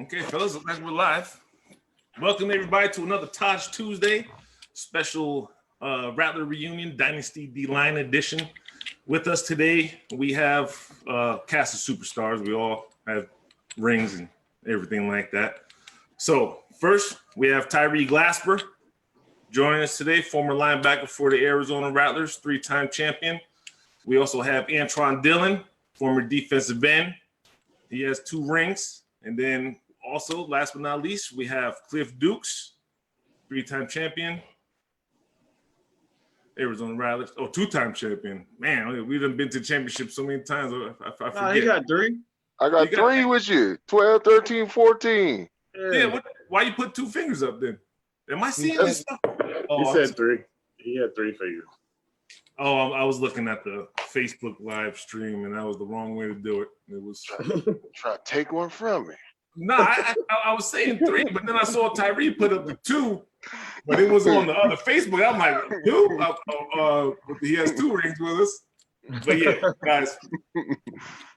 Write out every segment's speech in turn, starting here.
Okay, fellas, looks like we're live. Welcome everybody to another Taj Tuesday special Rattler reunion, Dynasty D-Line edition. With us today, we have cast of superstars. We all have rings and everything like that. So first, we have Tyre Glasper joining us today, former linebacker for the Arizona Rattlers, three-time champion. We also have Antron Dillon, former defensive end. He has 2 rings. And then also, last but not least, we have Clifford Dukes, 3-time champion, Arizona Rattlers. Oh, 2-time champion. Man, we've been to championship so many times. I forget. No, he got 3. I got 3 with you. 12, 13, 14. Yeah, why you put 2 fingers up then? Am I seeing this stuff? He said 3. He had 3 fingers. Oh, I was looking at the Facebook live stream, and that was the wrong way to do it. It was try to take one from me. No, I was saying 3, but then I saw Tyre put up the 2, but it was on the other Facebook. I'm like, dude, he has 2 rings with us. But yeah, guys,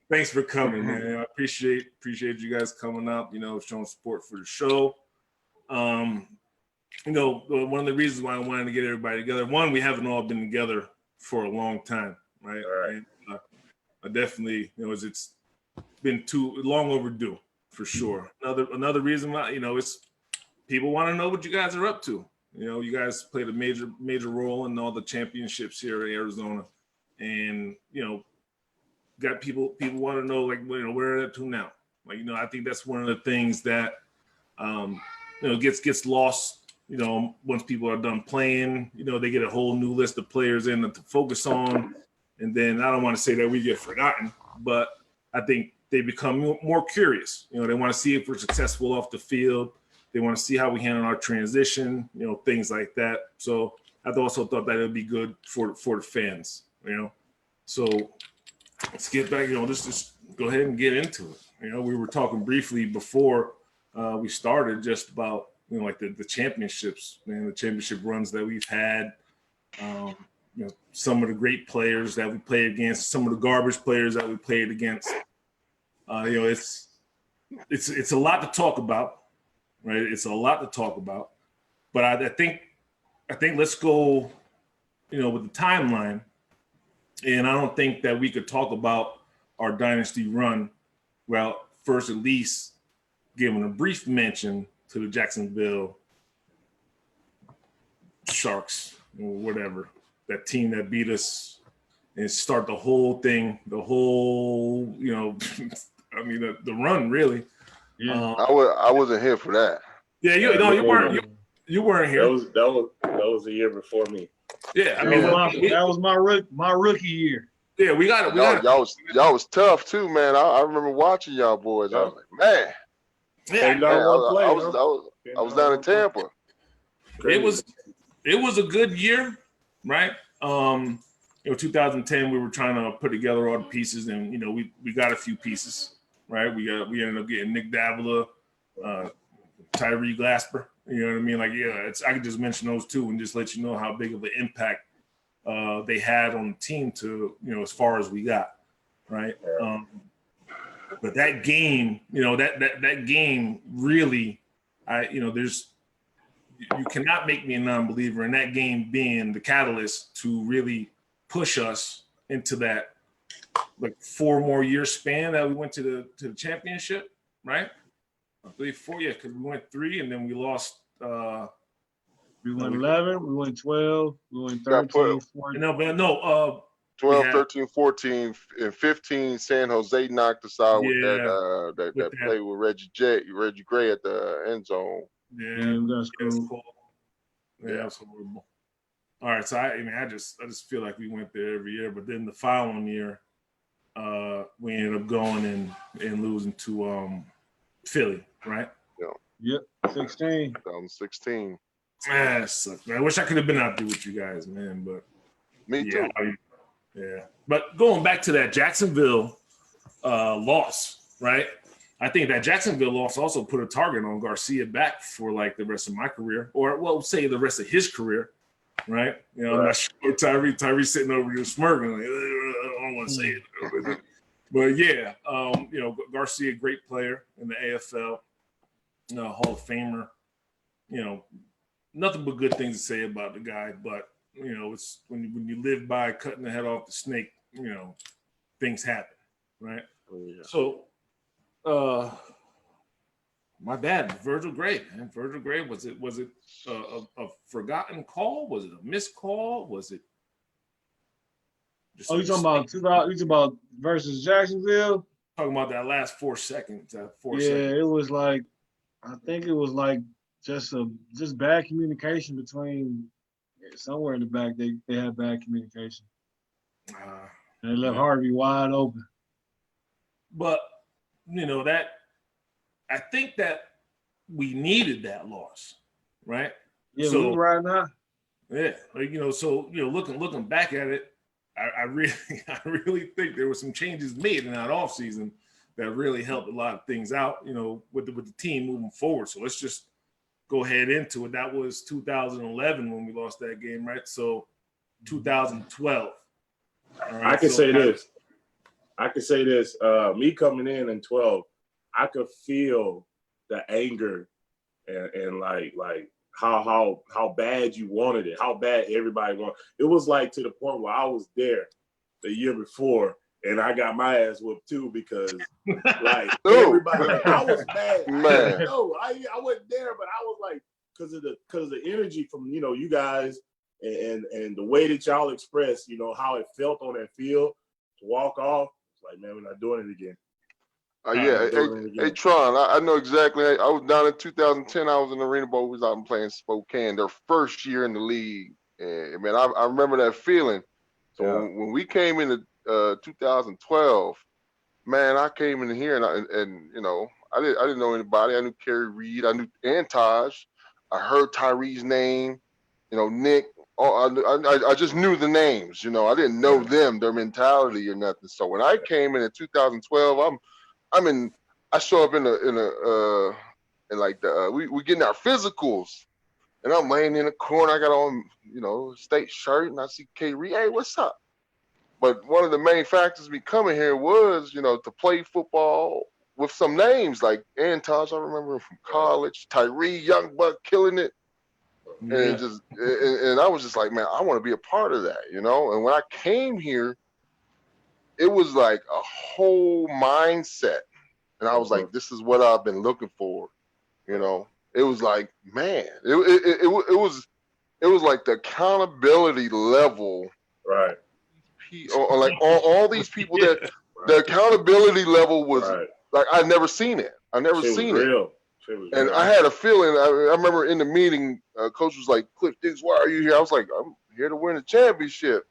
thanks for coming, man. I appreciate you guys coming up. Showing support for the show. One of the reasons why I wanted to get everybody together. One, we haven't all been together for a long time, right? And, I definitely, it's been too long overdue for sure. Another reason why, it's people want to know what you guys are up to. You guys played a major role in all the championships here in Arizona, and got people want to know where they're to now. I think that's one of the things that gets lost. Once people are done playing, they get a whole new list of players in to focus on. And then I don't want to say that we get forgotten, but I think they become more curious. They want to see if we're successful off the field. They want to see how we handle our transition, things like that. So I also thought that it would be good for the fans, So let's get back, let's just go ahead and get into it. We were talking briefly before we started just about, the championships, man, the championship runs that we've had, some of the great players that we played against, some of the garbage players that we played against. It's a lot to talk about, right? It's a lot to talk about, but I think let's go, with the timeline. And I don't think that we could talk about our dynasty run. Well, first, at least giving a brief mention to the Jacksonville Sharks or whatever, that team that beat us and start the whole thing, the run really. Yeah. I wasn't here for that. Yeah, you weren't here. That was the year before me. Yeah, that was my rookie year. Yeah, we got it. Y'all was tough too, man. I remember watching y'all boys. I was like, man. Yeah, I was down in Tampa. It was a good year, right? 2010 we were trying to put together all the pieces, and we got a few pieces, right? We ended up getting Nick Davila, Tyre Glasper. You know what I mean? I could just mention those 2 and just let you know how big of an impact they had on the team to as far as we got, right? But that game, that game really, you cannot make me a non-believer in that game being the catalyst to really push us into that 4 more year span that we went to the championship, right? I believe 4, yeah, because we went 3 and then we lost. We went 11, we went 12, we went 13, 14. No, 12, 13, 14, and 15, San Jose knocked us out with that play with Reggie Gray at the end zone. Yeah, that's cool. Yeah, that's horrible. All right, so I just feel like we went there every year, but then the following year, we ended up going and losing to Philly, right? Yep, 16. 2016. Man, I wish I could have been out there with you guys, man, but me too. Yeah, but going back to that Jacksonville loss, right? I think that Jacksonville loss also put a target on Garcia back for the rest of my career, or say the rest of his career, right? I'm not sure Tyre sitting over here smirking, I don't want to say it, but yeah, Garcia, great player in the AFL. Hall of Famer. Nothing but good things to say about the guy. But it's when you live by cutting the head off the snake, things happen, right? Oh, yeah. So, my bad, Virgil Gray. Man. Virgil Gray, was it a forgotten call? Was it a missed call? Was it? You talking about 2000? You talking about versus Jacksonville? Talking about that last 4 seconds. It was like, I think it was like just bad communication between somewhere in the back. They had bad communication. And they left Harvey wide open. But that I think that we needed that loss, right? Yeah, so, we right now. Yeah, looking back at it, I really think there were some changes made in that offseason that really helped a lot of things out, with the team moving forward. So let's just go ahead into it. That was 2011 when we lost that game, right? So 2012. All right, I can say this. Me coming in 12, I could feel the anger and like how bad you wanted it, how bad everybody wanted. It was like to the point where I was there the year before and I got my ass whooped too because like everybody, like, I was mad. Man. I wasn't there, but I was like, because of the energy from you guys and the way that y'all expressed, how it felt on that field to walk off. It's like, man, we're not doing it again. Hey, Tron, I know exactly. I was down in 2010. I was in the Arena Bowl. We was out and playing Spokane, their first year in the league. And man, I remember that feeling. So when we came into 2012, man, I came in here and I didn't know anybody. I knew Kerry Reed. I knew Antaj. I heard Tyree's name. Nick. I just knew the names. I didn't know them, their mentality or nothing. So when I came in 2012, I show up we getting our physicals, and I'm laying in the corner. I got on, state shirt, and I see K Reed. Hey, what's up? But one of the main factors me coming here was, to play football with some names like Antaj. I remember him from college. Tyree, young buck, killing it. Yeah. And I was just like, man, I want to be a part of that, And when I came here, it was like a whole mindset. And I was like, this is what I've been looking for. It was like, man, it was like the accountability level. Right. Or like all these people that the accountability level was like, I'd never seen it. I never seen it. And I had a feeling, I remember in the meeting, coach was like, Cliff Dukes, why are you here? I was like, I'm here to win a championship.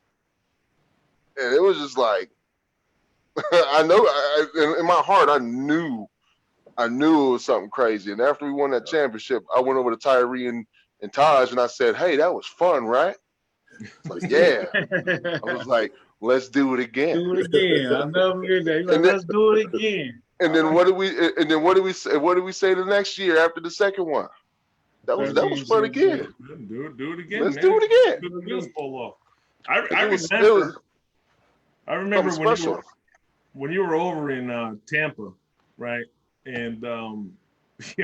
And it was just like, I know in my heart, I knew it was something crazy. And after we won that championship, I went over to Tyree and Taj and I said, hey, that was fun, right? Like, yeah. I was like, let's do it again. Do it again. I'll never forget that. Like, let's do it again. And then what did we say the next year after the second one? That was fun again. Do it again. Let's do it again. I remember when you were over in Tampa, right? And me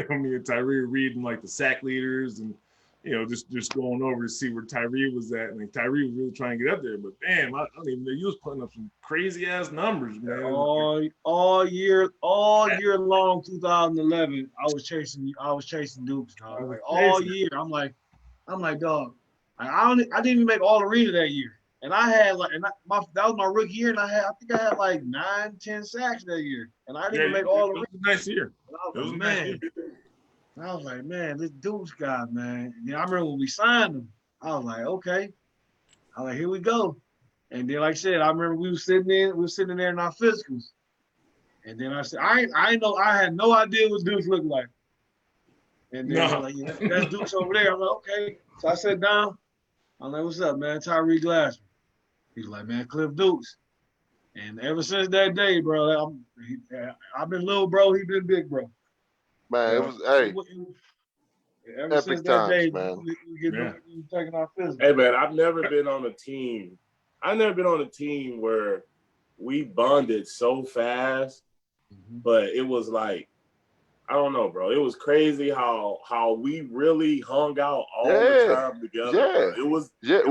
and Tyree reading like the sack leaders and just going over to see where Tyree was at. And Tyree was really trying to get up there, but damn, I don't even know, you was putting up some crazy ass numbers, man. All year long, 2011, I was chasing Dukes, dog. Like all year, I'm like, dog. I didn't even make all arena that year, and I had that was my rookie year, and I think I had like 9-10 sacks that year, and I didn't make all arena. It was a nice year. It was man. I was like, man, this Dukes guy, man. And then I remember when we signed him, I was like, okay. I was like, here we go. And then, like I said, I remember we were sitting there in our physicals. And then I said, I had no idea what Dukes looked like. And then like, yeah, that's Dukes over there. I'm like, okay. So I sat down. I'm like, what's up, man? Tyre Glasper. He's like, man, Cliff Dukes. And ever since that day, bro, I've been little bro, he been big bro. Man, it was ever since that day, man. We taking our physical. Hey man, I've never been on a team where we bonded so fast, but it was like I don't know, bro. It was crazy how we really hung out all the time together. Yeah. Bro.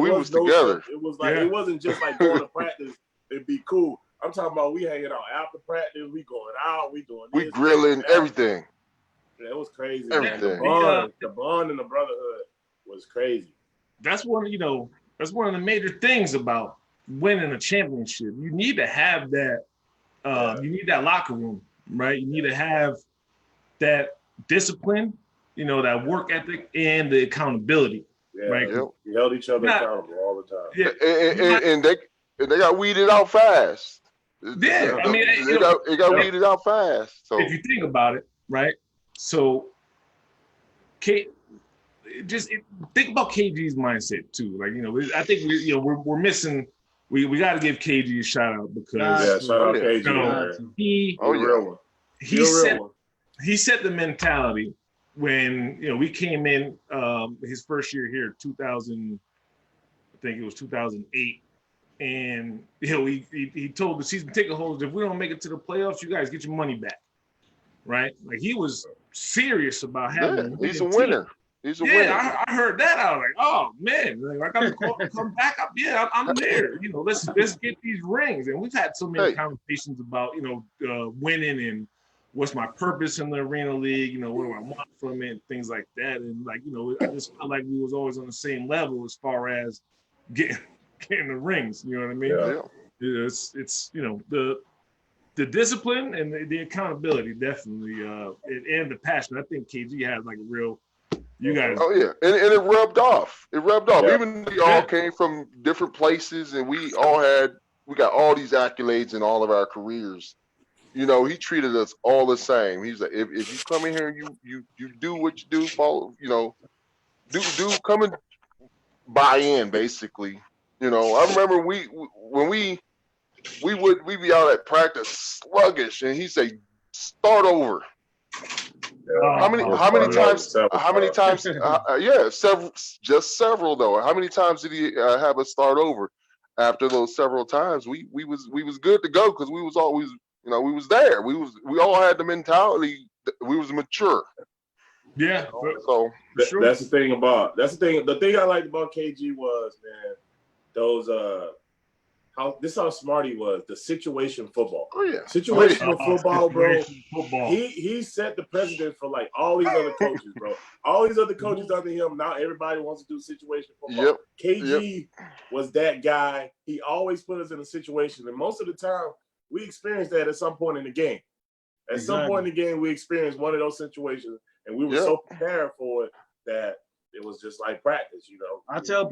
We was together. It was like it wasn't just like going to practice and be cool. I'm talking about we hanging out after practice, we going out, we doing this, we grilling, everything. Yeah, it was crazy. Everything. Man. The bond and the brotherhood was crazy. That's one of the major things about winning a championship. You need to have that. You need that locker room, right? You need to have that discipline, that work ethic and the accountability, right? Yep. We held each other accountable all the time. Yeah, and they got weeded out fast. Yeah, I mean, it got weeded out fast. So if you think about it, right? So, think about KG's mindset too. Like, I think we're missing. We got to give KG a shout out because shout out KG. He set the mentality when we came in his first year here, 2000. I think it was 2008. And he told the season ticket holders, if we don't make it to the playoffs, you guys get your money back, right? Like he was serious about having. He's a winner. He's a winner. I heard that. I was like, oh man, like I got to come back up. Yeah, I'm there. Let's get these rings. And we've had so many conversations about winning and what's my purpose in the Arena League. What do I want from it? Things like that. And like I just felt like we was always on the same level as far as getting the rings, you know what I mean? Yeah. It's the discipline and the accountability definitely, and the passion. I think KG has like a real. You guys. Oh yeah, and it rubbed off. Yeah. Even though we all came from different places, and we got all these accolades in all of our careers. He treated us all the same. He's like, if you come in here and you do what you do, follow. Do come and buy in, basically. I remember when we'd be out at practice sluggish, and he'd say, "Start over." How many times? Several though. How many times did he have us start over? After those several times, we was good to go because we was always, we was there. We all had the mentality. We was mature. Yeah. So that's the thing. The thing I liked about KG was, man, those how smart he was. The situation football. Oh yeah. Situational football, bro. He set the precedent for like all these other coaches, bro. All these other coaches under him. Now everybody wants to do situation football. Yep. KG was that guy. He always put us in a situation, and most of the time we experienced that at some point in the game. At some point in the game, we experienced one of those situations, and we were so prepared for it that it was just like practice, I tell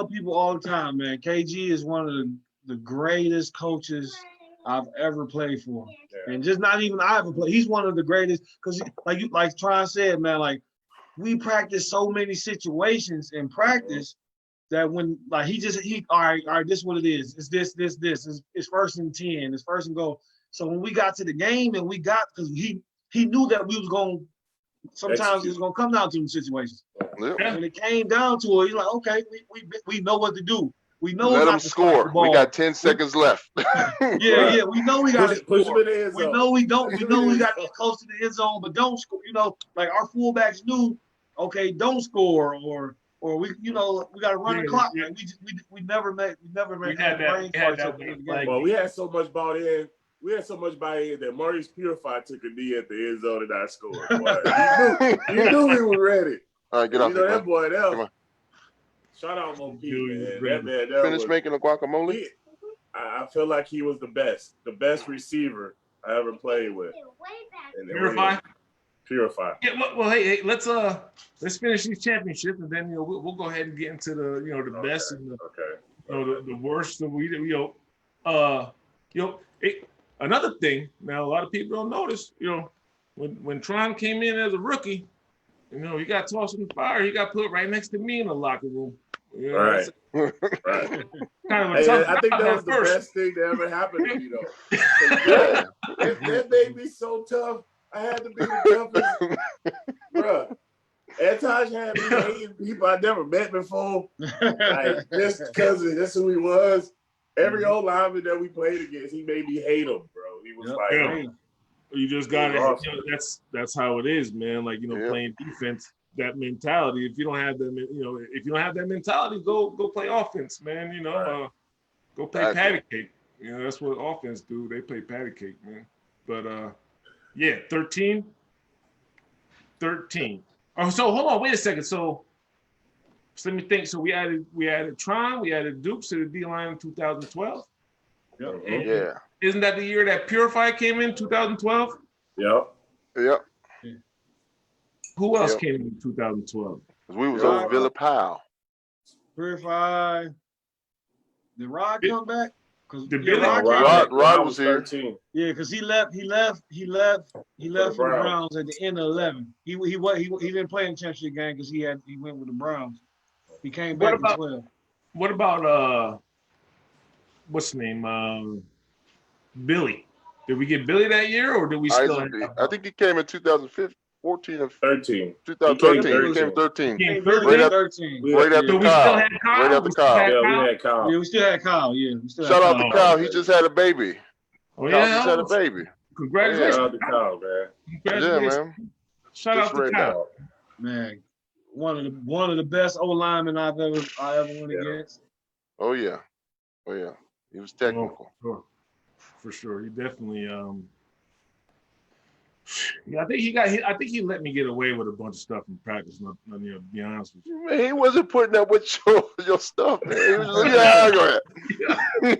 people all the time, man. KG is one of the greatest coaches I've ever played for, and just not even I ever played. He's one of the greatest because, like Tron said, man, like we practice so many situations in practice that when like all right, this is what it is. It's this. It's first and 10. It's first and goal. So when we got to the game and because he knew that we was going. Sometimes it's gonna come down to them situations. Yeah. When it came down to it, he's like, okay, we know what to do. We know let them score. We got 10 seconds left. Yeah. We know we got to push score. them in the end zone. We know we don't. We know we got to get close to the end zone, but don't score. Like our fullbacks knew, okay, don't score or we got to run the clock. Like we never made Well, we had so much bought in. We had so much buy-in that Maurice Purify took a knee at the end zone and not scored. You knew we were ready. All right, get off that boy there. Shout out Mo P, man. That man Finish making a guacamole. I feel like he was the best receiver I ever played with. Purify. Yeah. Well, hey, let's finish these championships, and then we'll go ahead and get into the best and the worst. Another thing, now a lot of people don't notice, when Tron came in as a rookie, he got tossed in the fire. He got put right next to me in the locker room. Right. Kind of I think that was the best thing that ever happened to me, though. That made me so tough. I had to be the toughest. Bruh. Antron had me hating people I never met before. Like, just because that's who he was. Every old lineman that we played against, he made me hate him, bro. He was You just got It was to. That's how it is, man. Like playing defense, that mentality. If you don't have that, if you don't have that mentality, go play offense, man. Go play patty cake. That's what offense do. They play patty cake, man. But 13. Oh, so hold on, wait a second. So let me think. So we added Tron, we added Dukes to the D line in 2012. Yep. Yeah. Isn't that the year that Purify came in, 2012? Yep. Yep. Who else came in 2012? We was over Villa Powell. Purify. Did Rod come back? Rod was here. 13. Yeah, because he left for the Browns at the end of 11. He didn't play in the championship game because he went with the Browns. He came back in 12. What about what's his name? Billy. Did we get Billy that year, or did we still? I think he came in 2014 or 13. 2013. He came 13. Right after 13. Right after Kyle. Right after Kyle. Yeah, we had Kyle. Yeah, we still had Kyle. Yeah, Shout out to Kyle. He just had a baby. Oh, Kyle just had a baby. Congratulations. Shout out to Kyle, man. Congratulations. Yeah, man. Shout out to Kyle. Man, one of the best O linemen I ever went against. Oh yeah. He was technical. For sure. He definitely I think he let me get away with a bunch of stuff in practice, to be honest with you. Man, he wasn't putting up with your stuff, man. He was just like, go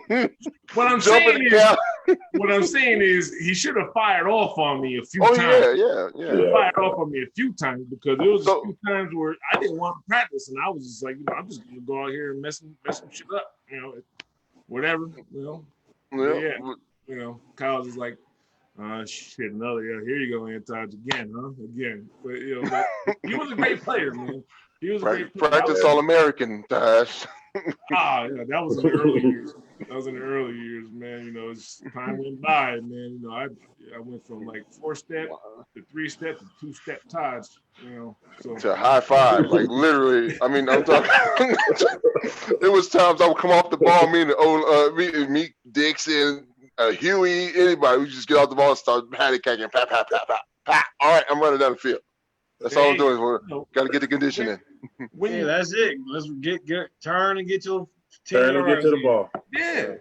ahead. What I'm saying is he should have fired off on me a few times. Yeah. Fired off on me a few times because there was a few times where I didn't want to practice and I was just like, I'm just gonna go out here and mess some shit up, whatever, Yeah. Kyle's just like, shit, here you go, Antron, again, huh? Again. But he was a great player, man. He was a great player. Practice All-American, Dash. Yeah, that was in the early years. Man. As time went by, man. I went from like 4-step to 3-step to 2-step Tods. So to high five, like literally. I mean, I'm talking. There was times I would come off the ball, meet Dixon, Huey, anybody. We just get off the ball and start patty caking, pat. All right, I'm running down the field. That's all I'm doing. Got to get the condition in. That's it. Let's turn and get your turn and get to the ball. Yeah,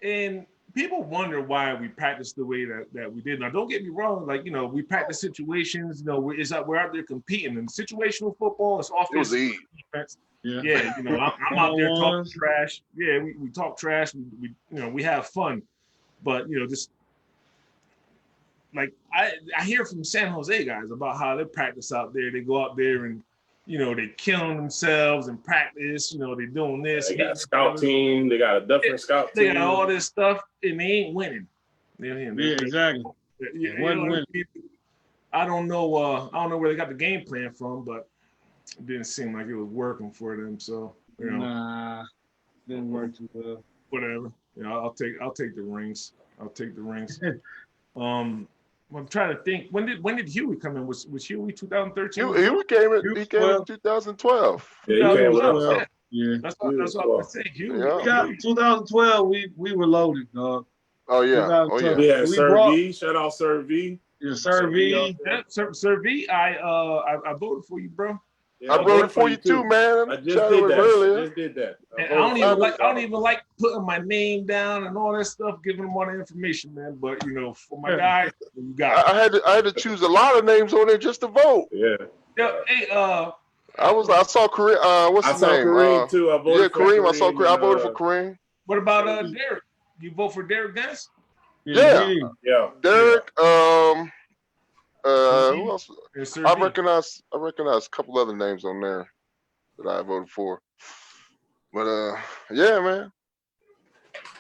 and people wonder why we practice the way that we did. Now, don't get me wrong. Like we practice situations. We're out there competing. And situational football is offense, defense. Yeah. I'm out there talking trash. Yeah, we talk trash. We have fun, but just. Like I hear from San Jose guys about how they practice out there. They go out there and they killing themselves in practice. They doing this. They got a scout team. They got a different scout team. They got all this stuff and they ain't winning. Exactly. Winning. I don't know where they got the game plan from, but it didn't seem like it was working for them. So nah, didn't work too well. Whatever. I'll take the rings. I'm trying to think. When did Huey come in? Was Huey 2013? Huey came in 2012. Yeah, he came with us. Yeah, that's what I said. Huey. Yeah. 2012, we were loaded, dog. Oh yeah. We had Sir V. Shout out Sir V. Yeah, Sir V. Sir V. I voted for you, bro. Yeah, I voted for you too, man. I just did that. I don't even like putting my name down and all that stuff, giving them all the information, man. But for my guy, you got it. I had to choose a lot of names on there just to vote. Yeah. Hey, I saw Kareem. What's his name? Kareem too. I voted for Kareem. I saw Kareem. I voted for Kareem. What about Derek? You vote for Derek Gans? Yeah. Derek. Who else? I recognize a couple other names on there that I voted for. But yeah, man.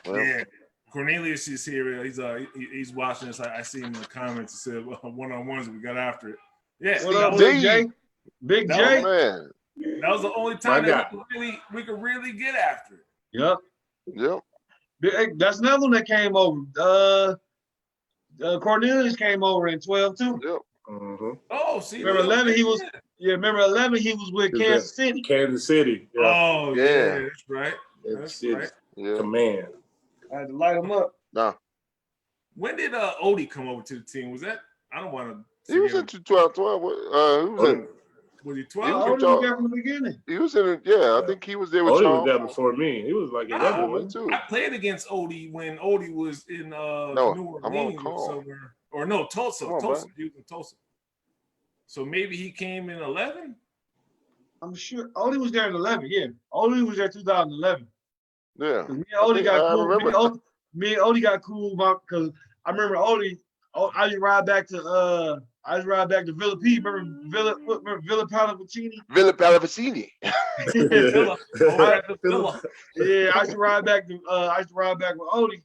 Well, yeah. Cornelius is here. He's watching this. I see him in the comments. He said one-on-ones we got after it. Yeah. What up, Big J? Big J? Man. That was the only time that we could really get after it. Yep. That's another one that came over. Cornelius came over in 12 too. Yep. Mm-hmm. Oh, see. Remember 11? He was. Yeah. Remember 11? He was with Kansas City. Kansas City. Yeah. Oh yeah, that's right. That's right. Yeah. Command. I had to light him up. Nah. When did Odie come over to the team? Was that? I don't want to. He was in 2012. Was he He 12? was Odie was there from the beginning. He was in it. Yeah, I think he was there with Odie Charles. was there before me. He was like 11, wasn't too. I played against Odie when Odie was in New I'm on Orleans or call. somewhere. Or no, Tulsa. Come on, Tulsa. bud. He was in Tulsa. So maybe he came in 11? I'm sure Odie was there in 11. Yeah, Odie was there 2011. Yeah. 'Cause me and Odie got I cool. remember. Me and Odie got cool because I remember Odie. I used to ride back to Villa P. Remember Villa Palavicini? Villa Palavicini. Villa. Over at the Villa. Yeah, I used to ride back with Odie,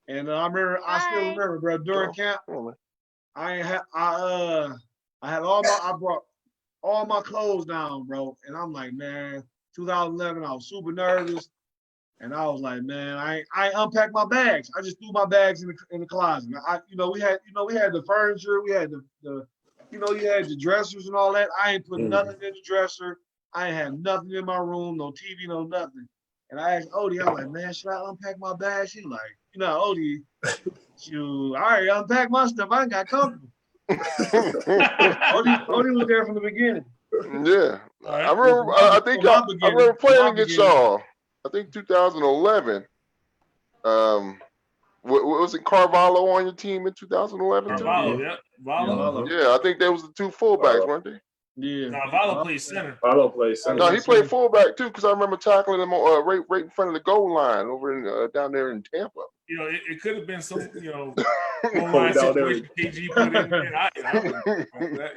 and I still remember, bro. During camp, I brought all my clothes down, bro, and I'm like, man, 2011, I was super nervous, and I was like, man, I unpacked my bags. I just threw my bags in the closet. We had the furniture, we had the you had the dressers and all that. I ain't put nothing in the dresser. I ain't had nothing in my room, no TV, no nothing. And I asked Odie, I was like, man, should I unpack my bag? She like, Odie, shoot, I already unpacked my stuff. I got comfortable. Odie was there from the beginning. Yeah, I remember. I remember playing against y'all. I think 2011. Was it Carvalho on your team in 2011 too? Carvalho, yeah. Vallo. Yeah, I think they was the two fullbacks, weren't they? Yeah. No, Vallo played center. Vallo played center. No, he played fullback too, because I remember tackling him right in front of the goal line over in down there in Tampa. It could have been some, line situation KG put in there. I wouldn't that,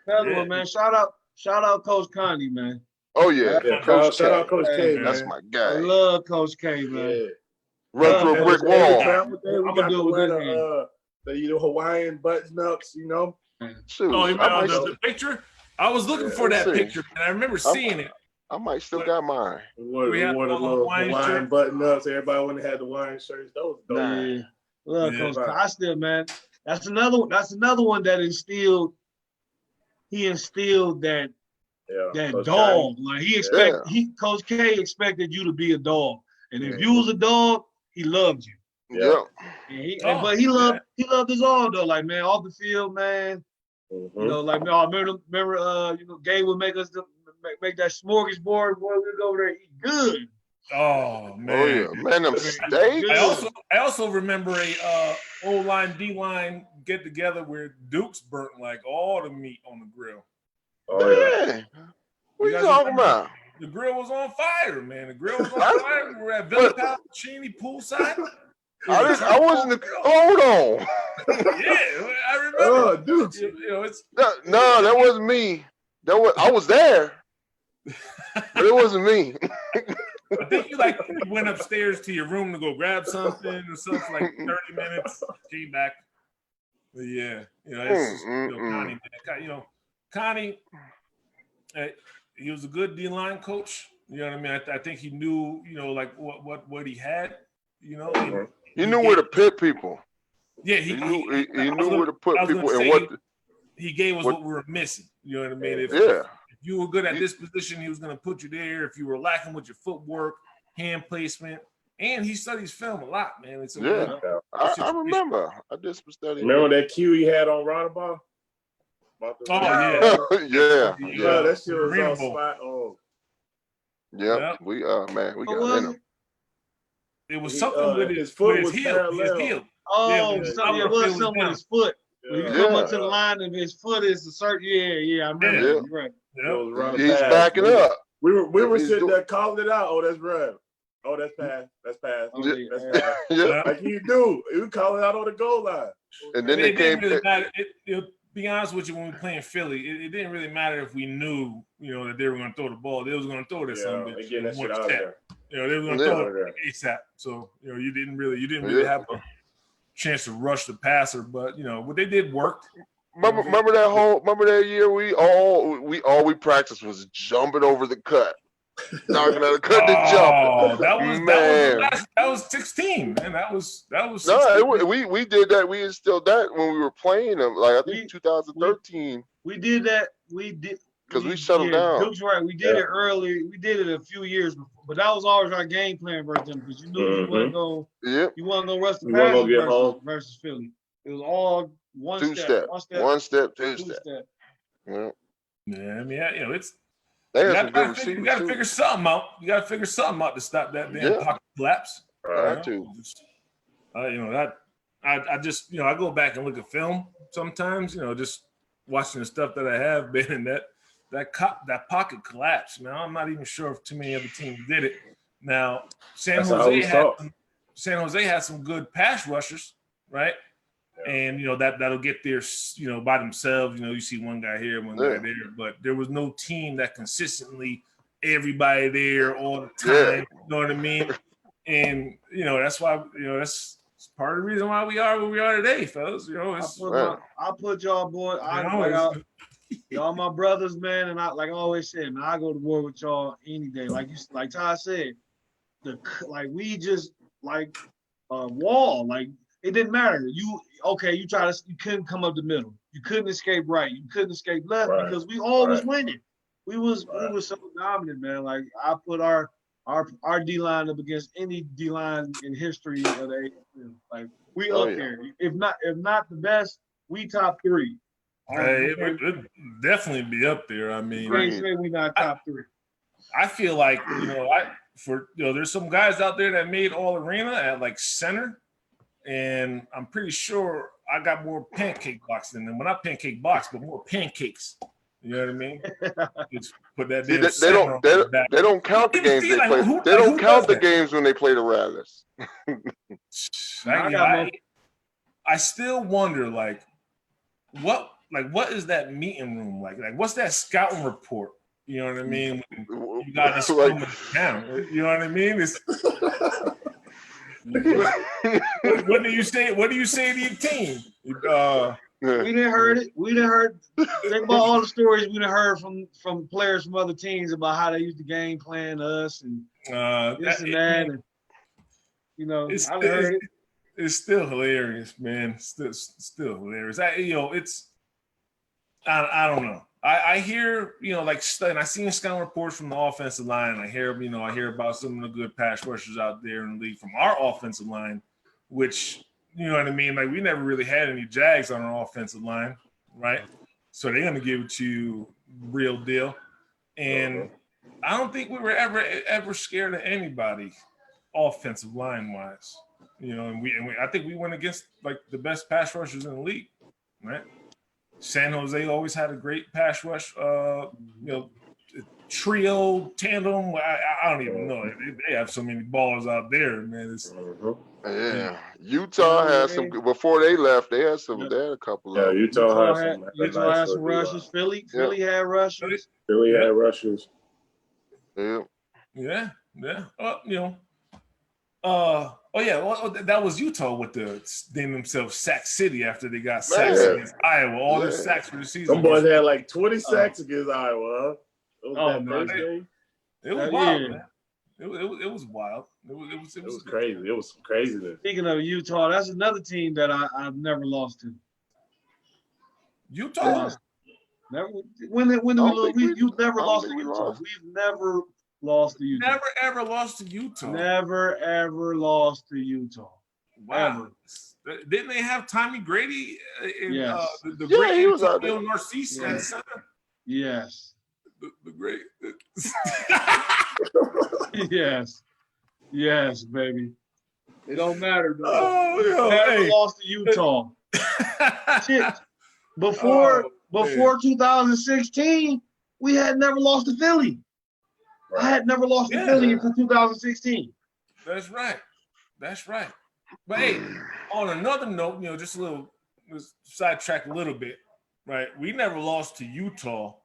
Another one, man. Shout out Coach Connie, man. Oh yeah, Coach Shout out Coach K, man. That's my guy. I love Coach K, man. Yeah. Run through a brick wall. We got to wear the Hawaiian button-ups, Shoot, Oh, you remember the picture? I was looking for that picture, and I remember seeing it. I might still got mine. We wore the little Hawaiian button-ups. Everybody wanted to have the Hawaiian shirts. That was dope. Yeah. Love Coach K. I still, man. That's another one that instilled. He instilled that dog. Like Coach K expected you to be a dog, and if you was a dog, he loved you. Yeah. But he loved us all though. Like, man, off the field, man. Like, man, I remember Gabe would make us make that smorgasbord. Boy, we'd go over there and eat good. Oh man. Oh yeah, man, them steaks. I also remember a O-line D-line get together where Dukes burnt like all the meat on the grill. Oh yeah. What you talking about? The grill was on fire, man. The grill was on fire. We were at Villa Palacini poolside. I wasn't. Hold on. Yeah, I remember. Oh, Dukes. No, that wasn't me. I was there, but it wasn't me. I think you went upstairs to your room to go grab something or something for like 30 minutes. Came back. But yeah, it's Connie, man. Connie, he was a good D-line coach. You know what I mean? I think he knew, what he had. He knew where to put people. Yeah, he knew where to put people and what he gave us what we were missing. You know what I mean? If you were good at this position, he was going to put you there. If you were lacking with your footwork, hand placement, and he studies film a lot, man. I remember. I did some studying. Remember that cue he had on Rodabah? Yeah. That shit was on spot on. Yep. We got in him. It was something with his foot, his heel. Oh, it was something with his foot. When you come up to the line and his foot is a certain, I remember. Yeah. You're right. Yep. He's backing up. We were sitting there calling it out. Oh, that's right. Oh, that's pass. That's pass. That's pass. Yeah. Like you do. You call it out on the goal line. And then they came. Be honest with you, when we were playing Philly, it didn't really matter if we knew, that they were going to throw the ball. They was going to throw it at something. Again, that shit out there. They were going to throw it ASAP. So, you didn't really have a chance to rush the passer, but what they did worked. Remember that year we practiced was jumping over the cut. Knocking out a cut to jump. That was 16, man. That was 16. No, we did that. We instilled that when we were playing them. Like I think 2013. We did that. We did because we shut them Yeah, down. Duke's right. We did it early. We did it a few years before, but that was always our game plan versus them because you knew you wasn't going. Yep. You wasn't going to rush the You wasn't passes gonna get home. versus Philly. It was all one Two step, step, two two step. step. Yeah. Yeah, I mean, it's They you had some good gotta receivers figure too. something out. You gotta figure something out to stop that damn pocket collapse. Got to. That I just I go back and look at film sometimes. Just watching the stuff that I have been in that pocket collapse. Now I'm not even sure if too many other teams did it. Now San Jose had some good pass rushers, right? Yeah. And that'll get there by themselves. You see one guy here, one guy there, but there was no team that consistently everybody there all the time. Yeah. You know what I mean? And that's why that's part of the reason why we are where we are today, fellas. I put y'all boy. Y'all my brothers, man, and I like I always said, man, I go to war with y'all any day. Like Ty said, we just like a wall. Like it didn't matter. You couldn't come up the middle. You couldn't escape right. You couldn't escape left because we always winning. We was so dominant, man. Like I put our D line up against any D line in history of the AFL. Like we up there. If not the best, we top 3. It'd definitely be up there. I mean, say we not top 3. I feel like there's some guys out there that made all arena at like center, and I'm pretty sure I got more pancake box than them. Well, not pancake box, but more pancakes. You know what I mean? Just put that. They don't count the games they play. They don't count the games when they play the Rattlers. I still wonder, what is that meeting room like? Like, what's that scouting report? You know what I mean? You got to down. You know what I mean? What do you say? What do you say to your team? We didn't heard it. We didn't heard. Think about all the stories we done heard from players from other teams about how they used to game plan us and this and that. And, I heard it. It's still hilarious, man. Still hilarious. I don't know. I hear, and I seen scouting reports from the offensive line. I hear about some of the good pass rushers out there in the league from our offensive line, which, you know what I mean? Like, we never really had any Jags on our offensive line, right? So they're going to give it to you real deal. And I don't think we were ever scared of anybody offensive line-wise. And I think we went against, like, the best pass rushers in the league, right? San Jose always had a great pass rush, trio, tandem. I don't even know. They have so many ballers out there, man. Yeah. Utah had some before they left. They had a couple of. Utah had some rushes. Philly had rushes. Philly had rushes. Yeah. Yeah. Well, that was Utah with named themselves Sack City after they got sacks against Iowa. All their sacks for the season. Some boys had like 20 sacks against Iowa. It was wild, man. It was wild. It was crazy. It was some craziness. Speaking of Utah, that's another team that I've never lost to. Utah. Never. You've never lost to Utah. We've never lost to Utah. Never ever lost to Utah. Never ever lost to Utah. Wow. Ever. Didn't they have Tommy Grady in the great he was out there. Narcisse at center? Yes. The great. Yes, baby. It don't matter though. Oh, never lost to Utah. Shit. Before 2016, we had never lost to Philly. Right. I had never lost to Philly until 2016. That's right. But hey, on another note, just a little sidetrack a little bit, right? We never lost to Utah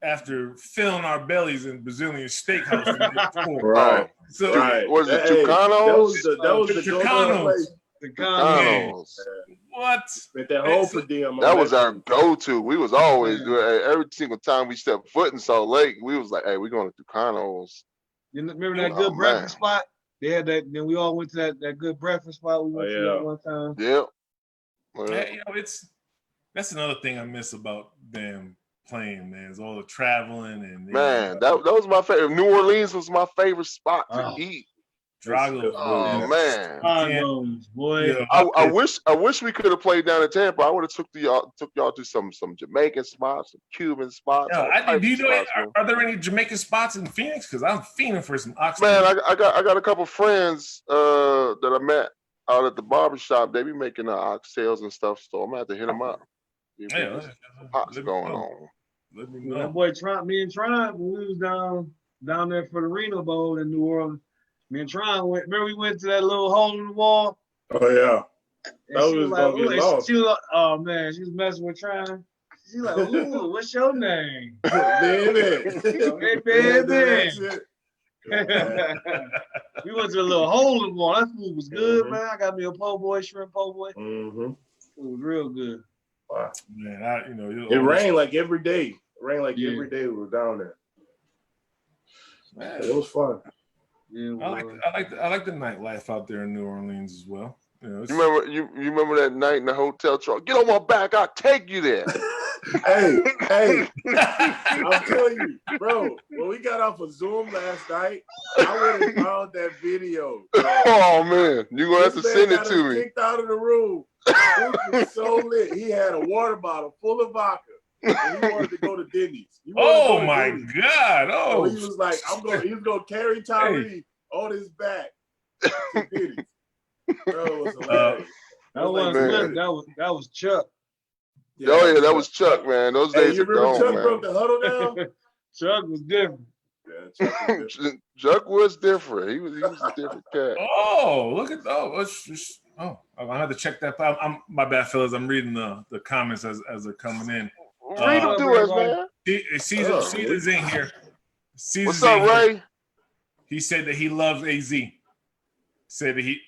after filling our bellies in Brazilian steakhouse. Right. So was it Tucanos? That was the Tucanos. Tucanos. What? That was our go-to. We was always every single time we stepped foot in Salt Lake, we was like, "Hey, we're going to Tucanos." You remember that good breakfast spot? They had that. Then we all went to that good breakfast spot we went to that one time. Yep. Yeah, that's another thing I miss about them. playing, man. It's all the traveling and Man, that was my favorite. New Orleans was my favorite spot to Oh. eat. Drago. Oh man, Tacos, boy. You know, I wish we could have played down in Tampa. I would have took y'all to some Jamaican spots, some Cuban spots. Yeah, do you know? Spots, are there any Jamaican spots in Phoenix? Because I'm fiending for some oxtail. man, I got a couple friends that I met out at the barbershop. They be making oxtails and stuff, so I'm gonna have to hit them up. Yeah, some pots going on. Let me That know. boy Trump, me and Trump, when we was down there for the Reno Bowl in New Orleans, me and Trump went. Remember we went to that little hole in the wall. Oh yeah. And That she was was gonna like, get ooh, lost. she was like, oh man, she was messing with Trump. She's like, ooh, what's your name? Baby. Hey, baby. That's it. We went to a little hole in the wall. That food was good, Mhm. man. I got me a po' boy, shrimp po' boy. Mm-hmm. It was real good. Wow. Man, It rained like every day. It rained like Yeah. every day we were down there. Man, It was fun. Yeah, I like the nightlife out there in New Orleans as well. You know, You remember that night in the hotel truck? Get on my back, I'll take you there. Hey, I'm telling you, bro, when we got off of Zoom last night, I went and found that video. Oh man, you gonna have to send it to me. Kicked out of the room. It was so lit. He had a water bottle full of vodka. And he wanted to go to Denny's. oh my God! So Oh, he was like, he was gonna carry Tyree on his back to Denny's. That was hilarious. that was Chuck. Oh yeah, that was Chuck, man. Those days you are remember gone, Chuck man. broke the huddle down? Chuck was different. Yeah, Chuck was different. Chuck was different. He was a different cat. oh, look at I had to check that. I'm my bad, fellas. I'm reading the comments as they're coming in. Read them to us, man. Caesar's in here. What's up, Ray? He said that he loves AZ. Said that he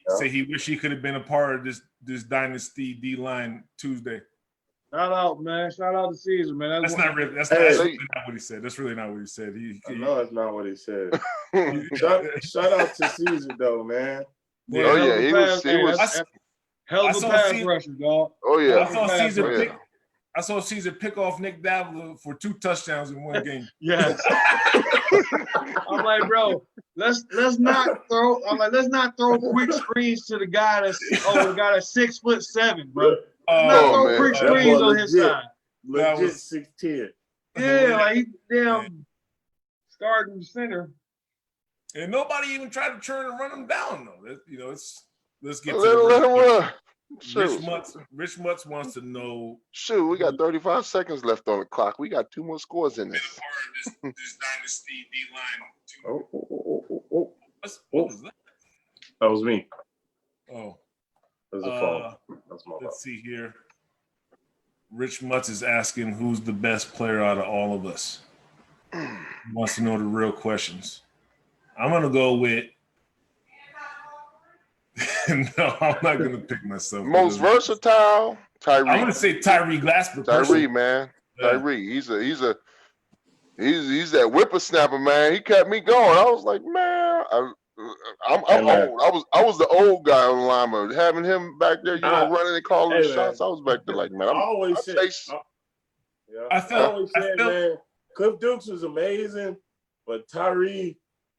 wish he could have been a part of this Dynasty D-line Tuesday. Shout out, man. Shout out to Caesar, man. That's not really not what he said. That's really not what he said. No, that's not what he said. shout out to Caesar though, man. Boy, oh yeah, he was hell of a pass rusher, dog. Oh yeah. I saw Caesar pick off Nick Davila for 2 touchdowns in one game. Yes. I'm like, bro, let's not throw quick screens to the guy that's 6'7", bro. Not throw quick screens on his side. Legit 6'10". Yeah, like he damn starting center. And nobody even tried to turn and run him down though. Let's get let him run. Rich Mutz wants to know. Shoot, we got 35 seconds left on the clock. We got 2 more scores in this. This Dynasty D-line. Oh. What was that? That was me. Oh. That was a fall. That's my fault. Let's see here. Rich Mutz is asking who's the best player out of all of us. He wants to know the real questions. I'm going to go with no, I'm not gonna pick myself. Most versatile, Tyre. I'm gonna say Tyre Glasper. Tyre, man. Yeah. Tyre. He's that whippersnapper, man. He kept me going. I was like, man, I'm old. I was the old guy on the lineman. Having him back there, running and calling the shots. I was back there like, man. I always said, man, Cliff Dukes was amazing, but Tyre,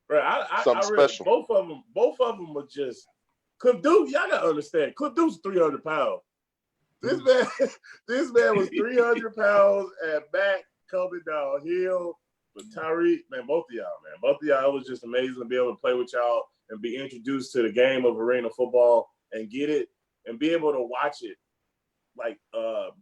bro, I really, special. Both of them were just. Cliff Dukes, y'all gotta understand. Cliff Dukes is 300 pounds. This man was 300 pounds and back coming downhill. But Tyre, man, both of y'all, it was just amazing to be able to play with y'all and be introduced to the game of arena football and get it and be able to watch it like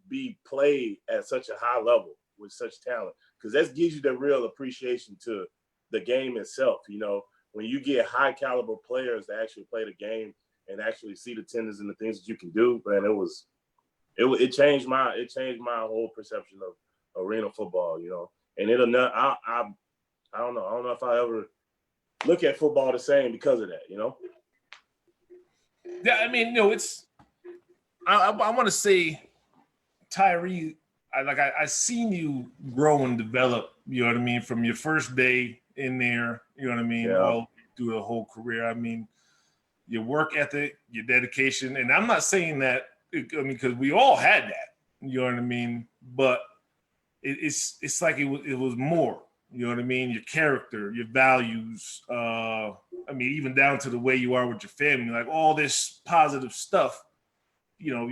be played at such a high level with such talent. Because that gives you the real appreciation to the game itself. You know, when you get high caliber players to actually play the game and actually see the tendons and the things that you can do, man, it changed my whole perception of arena football, you know. And it'll not, I don't know if I ever look at football the same because of that, you know. Yeah, I mean, I want to say, Tyre, I seen you grow and develop, you know what I mean, from your first day in there, you know what I mean, all through the whole career. I mean, your work ethic, your dedication, and I'm not saying that, I mean, because we all had that, you know what I mean, but it's like it was more. You know what I mean? Your character, your values. I mean, even down to the way you are with your family, like all this positive stuff. You know,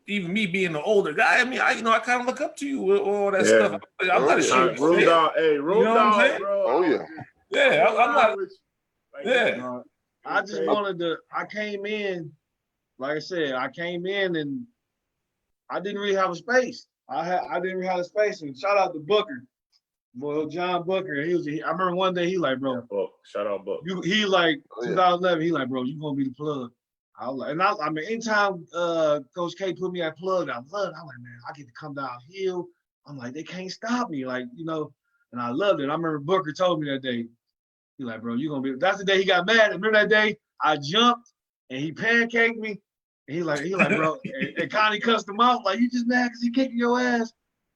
even me being the older guy. I mean, I kind of look up to you with all that stuff. I'm not ashamed to say it. Room dog, bro. Oh yeah. Yeah, I'm not. Yeah. I just wanted to. I came in, like I said, I came in and I didn't really have a space. I didn't really have a space. And shout out to Booker, boy, John Booker. I remember one day he like, bro, shout out Book. He like 2011. He like, bro, you gonna be the plug. I was like, I mean, anytime Coach K put me at plug, I loved it. I'm like, man, I get to come downhill. I'm like, they can't stop me, like, you know. And I loved it. I remember Booker told me that day. He like, bro, you gonna be. That's the day he got mad. Remember that day I jumped and he pancaked me. And he like, bro, and Connie cussed him out like, you just mad because he kicking your ass.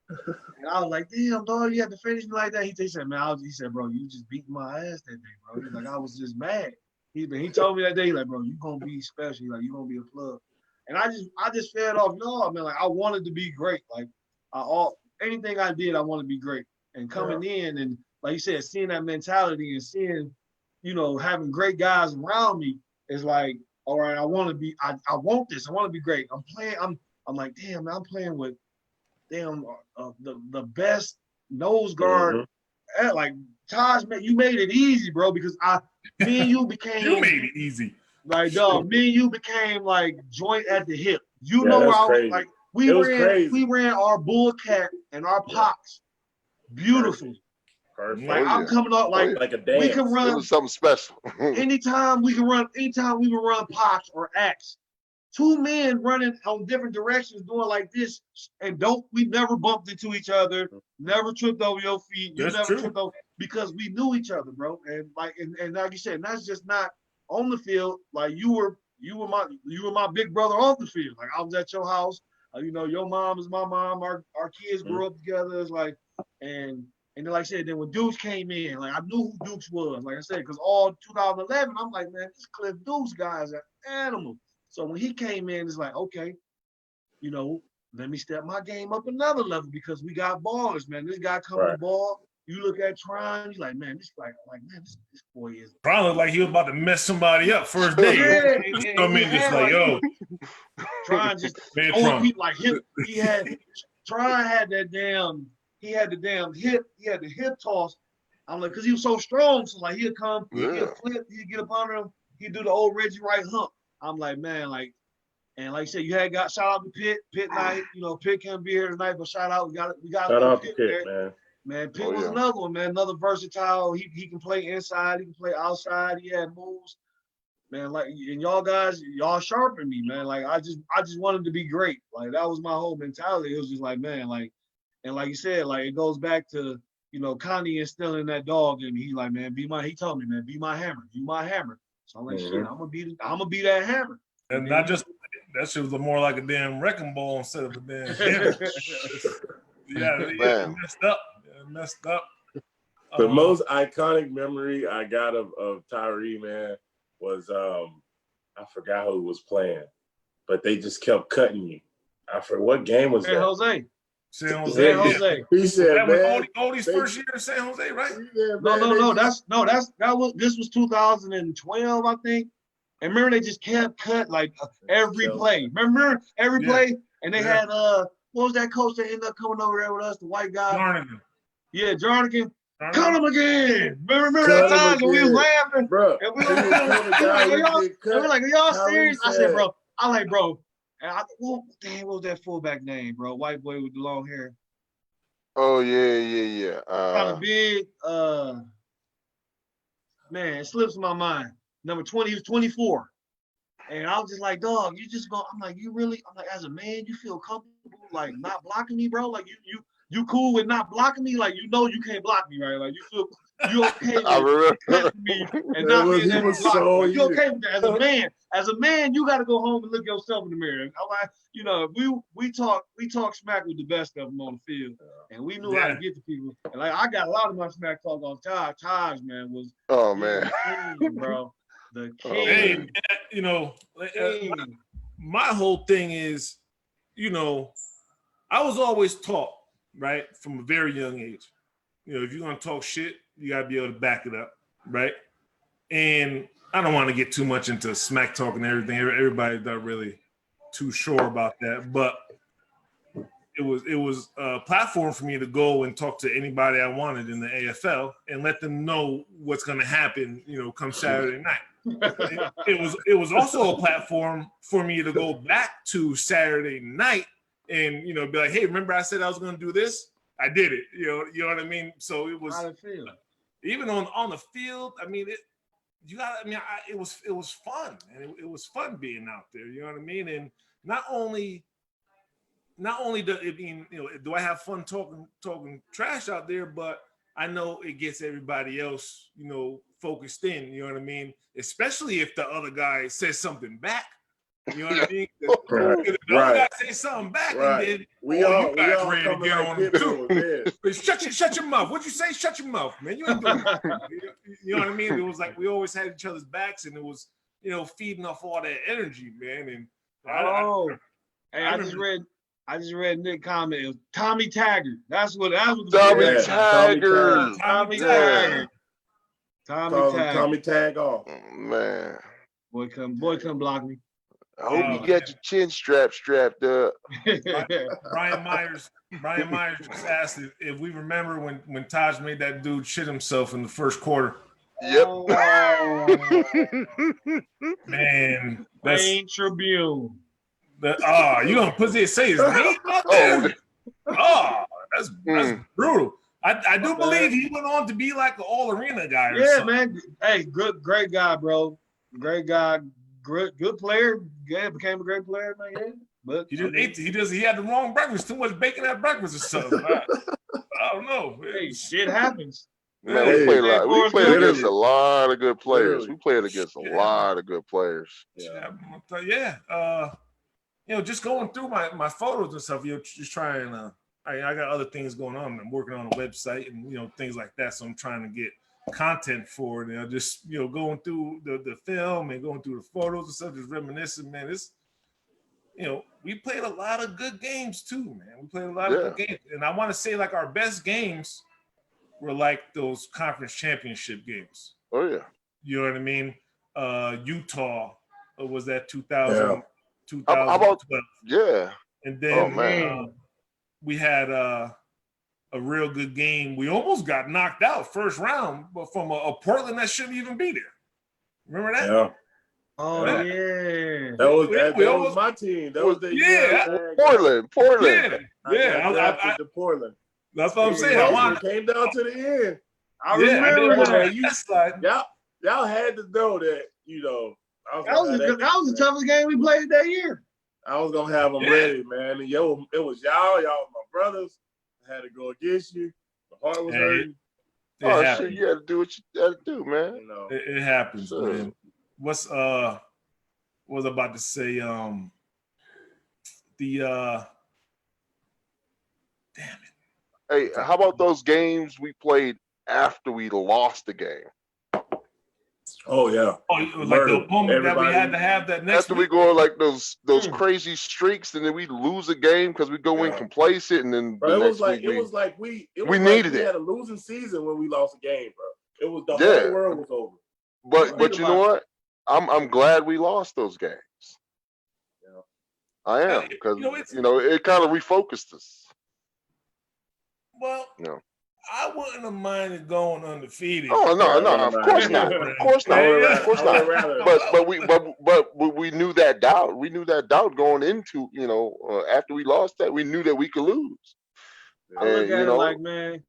And I was like, damn, dog, you have to finish me like that. He said, man, he said, bro, you just beat my ass that day, bro. He's like, I was just mad. He told me that day, like, bro, you gonna be special. Like, you gonna be a plug. And I just fed off, man, like I wanted to be great. Like anything I did, I wanted to be great. And coming in and like you said, seeing that mentality and seeing, you know, having great guys around me is like, all right, I want to be, I want this. I want to be great. I'm like, damn, man, I'm playing with the best nose guard. Like Taj, man, you made it easy, bro, because me and you became. You made it easy. Like, dog, me and you became like joint at the hip. You know where I was like, we ran our bull cat and our pox beautiful. Perfect. Like I'm coming up like a dance. We can run. It was something special. anytime we can run pox or axe. Two men running on different directions doing like this, and we never bumped into each other, never tripped over your feet. You never tripped over because we knew each other, bro. And like you said, and that's just not on the field. Like you were my big brother on the field. Like I was at your house. You know, your mom is my mom. Our kids grew up together. It's like and then, like I said, then when Dukes came in, like I knew who Dukes was. Like I said, because all 2011, I'm like, man, this Cliff Dukes guy is an animal. So when he came in, it's like, okay, you know, let me step my game up another level because we got ballers, man. This guy coming to ball. You look at Tron, you're like, man, this boy is. Tron looked like he was about to mess somebody up first day. Yeah, I mean, just like, yo. Tron just like Tron had that damn. He had the hip toss. I'm like, because he was so strong. So, like, he'd come, he'd flip, he'd get up under him, he'd do the old Reggie Wright hump. I'm like, man, like, and like I said, you had got shout out to Pitt night. You know, Pitt can't be here tonight, but shout out, we got shout out to Pitt, man. Man, Pitt was another one, man, another versatile. He can play inside, he can play outside, he had moves. Man, like, and y'all guys, y'all sharpened me, man. Like, I just wanted to be great. Like, that was my whole mentality. It was just like, man, like. And like you said, like it goes back to, you know, Connie instilling that dog in me. He like, man, he told me, man, be my hammer, you my hammer. So I'm like, shit, I'm gonna be that hammer. And not just that shit was more like a damn wrecking ball instead of a damn hammer. Yeah, messed up. The most iconic memory I got of Tyre, man, was I forgot who was playing, but they just kept cutting you. I forgot what game was that? San Jose. He said, that man, was Odie's first year in San Jose, right? Yeah, no. This was 2012, I think. And remember, they just kept cut like every play. Remember every play, and they had what was that coach that ended up coming over there with us, the white guy? Jarnigan. Yeah, Jarnigan. Cut him again. Remember that time when we was laughing, bro? And we were like, are y'all serious? I said, bro. I'm like, bro. And what was that fullback name, bro? White boy with the long hair. Oh, yeah. Kind of big. Man, it slips my mind. Number 20, he was 24. And I was just like, dog, you just go. I'm like, you really? I'm like, as a man, you feel comfortable, like, not blocking me, bro? Like, you cool with not blocking me? Like, you know you can't block me, right? Like, you okay with catching me and not being able to block me. Like, you okay with that? As a man, you got to go home and look yourself in the mirror. I'm like, you know, we talk smack with the best of them on the field, and we knew how to get to people. And like, I got a lot of my smack talk off Taj, man, was man, the king, bro, the king. Hey, you know, my whole thing is, you know, I was always taught right, from a very young age. You know, if you're gonna talk shit, you gotta be able to back it up, right? And I don't want to get too much into smack talk and everything. Everybody's not really too sure about that, but it was a platform for me to go and talk to anybody I wanted in the AFL and let them know what's going to happen, you know, come Saturday night. It was also a platform for me to go back to Saturday night and, you know, be like, hey, remember I said I was going to do this? I did it. You know what I mean? So it was, How did it feel? even on the field. I mean, it was fun, and it was fun being out there. You know what I mean? And not only do it mean, you know, do I have fun talking trash out there, but I know it gets everybody else, you know, focused in. You know what I mean? Especially if the other guy says something back. You know what I mean? If the other guy says something back, and then we all ready to coming get like on him too. Shut your mouth. What'd you say? Shut your mouth, man. You ain't doing that. You know what I mean? It was like we always had each other's backs, and it was, you know, feeding off all that energy, man. And I just read Nick comment. It was Tommy Taggart. That's what Tommy Taggart. Tommy Taggart. Tommy Tag off. Oh, man. Boy, come block me. I hope you got your chin strapped up. Brian Myers just asked if we remember when Taj made that dude shit himself in the first quarter. Yep. Man, Wayne Tribune. You gonna put it, say his name out there? That's brutal. I do believe he went on to be like an all-arena guy. Yeah, man. Hey, great guy, bro. Great guy. Good player. Yeah, became a great player, man. Yeah. But he had the wrong breakfast. Too much bacon at breakfast or something. I don't know. Hey, shit happens. Man, we played against a lot of good players. We played against a lot of good players. Yeah. You know, just going through my photos and stuff, you know, just trying I got other things going on. I'm working on a website and, you know, things like that. So I'm trying to get content for it. And just, you know, going through the film and going through the photos and stuff, just reminiscing, man. It's, you know, we played a lot of good games too, man. We played a lot of good games. And I want to say like our best games were like those conference championship games. Oh, yeah. You know what I mean? Utah was that 2000. 2012. How about, yeah. And then we had a real good game. We almost got knocked out first round, but from a Portland that shouldn't even be there. Remember that? Yeah. Oh, yeah. That was my team. That was the Portland. Yeah. To Portland. That's what I'm saying. It came down to the end. I remember that. Y'all had to know that, you know. That was the toughest game we played that year. I was gonna have them ready, man. And it was y'all was my brothers. I had to go against you. My heart was hurting. Shit, you had to do what you had to do, man. You know. It happens, man. What was I about to say? Damn it. Hey, how about those games we played after we lost the game? Oh yeah. Like the opponent that we had to have that next after we go on like those crazy streaks, and then we lose a game because we go in complacent, and then it was like we needed it. We had a losing season when we lost a game, bro. It was the whole world was over. But you know what? I'm glad we lost those games. Yeah. I am, because you know it kind of refocused us. Well, I wouldn't have minded going undefeated. Oh no, of course not. Of course not. But we knew that doubt. We knew that doubt going into, you know, after we lost that, we knew that we could lose. I look at it like, man,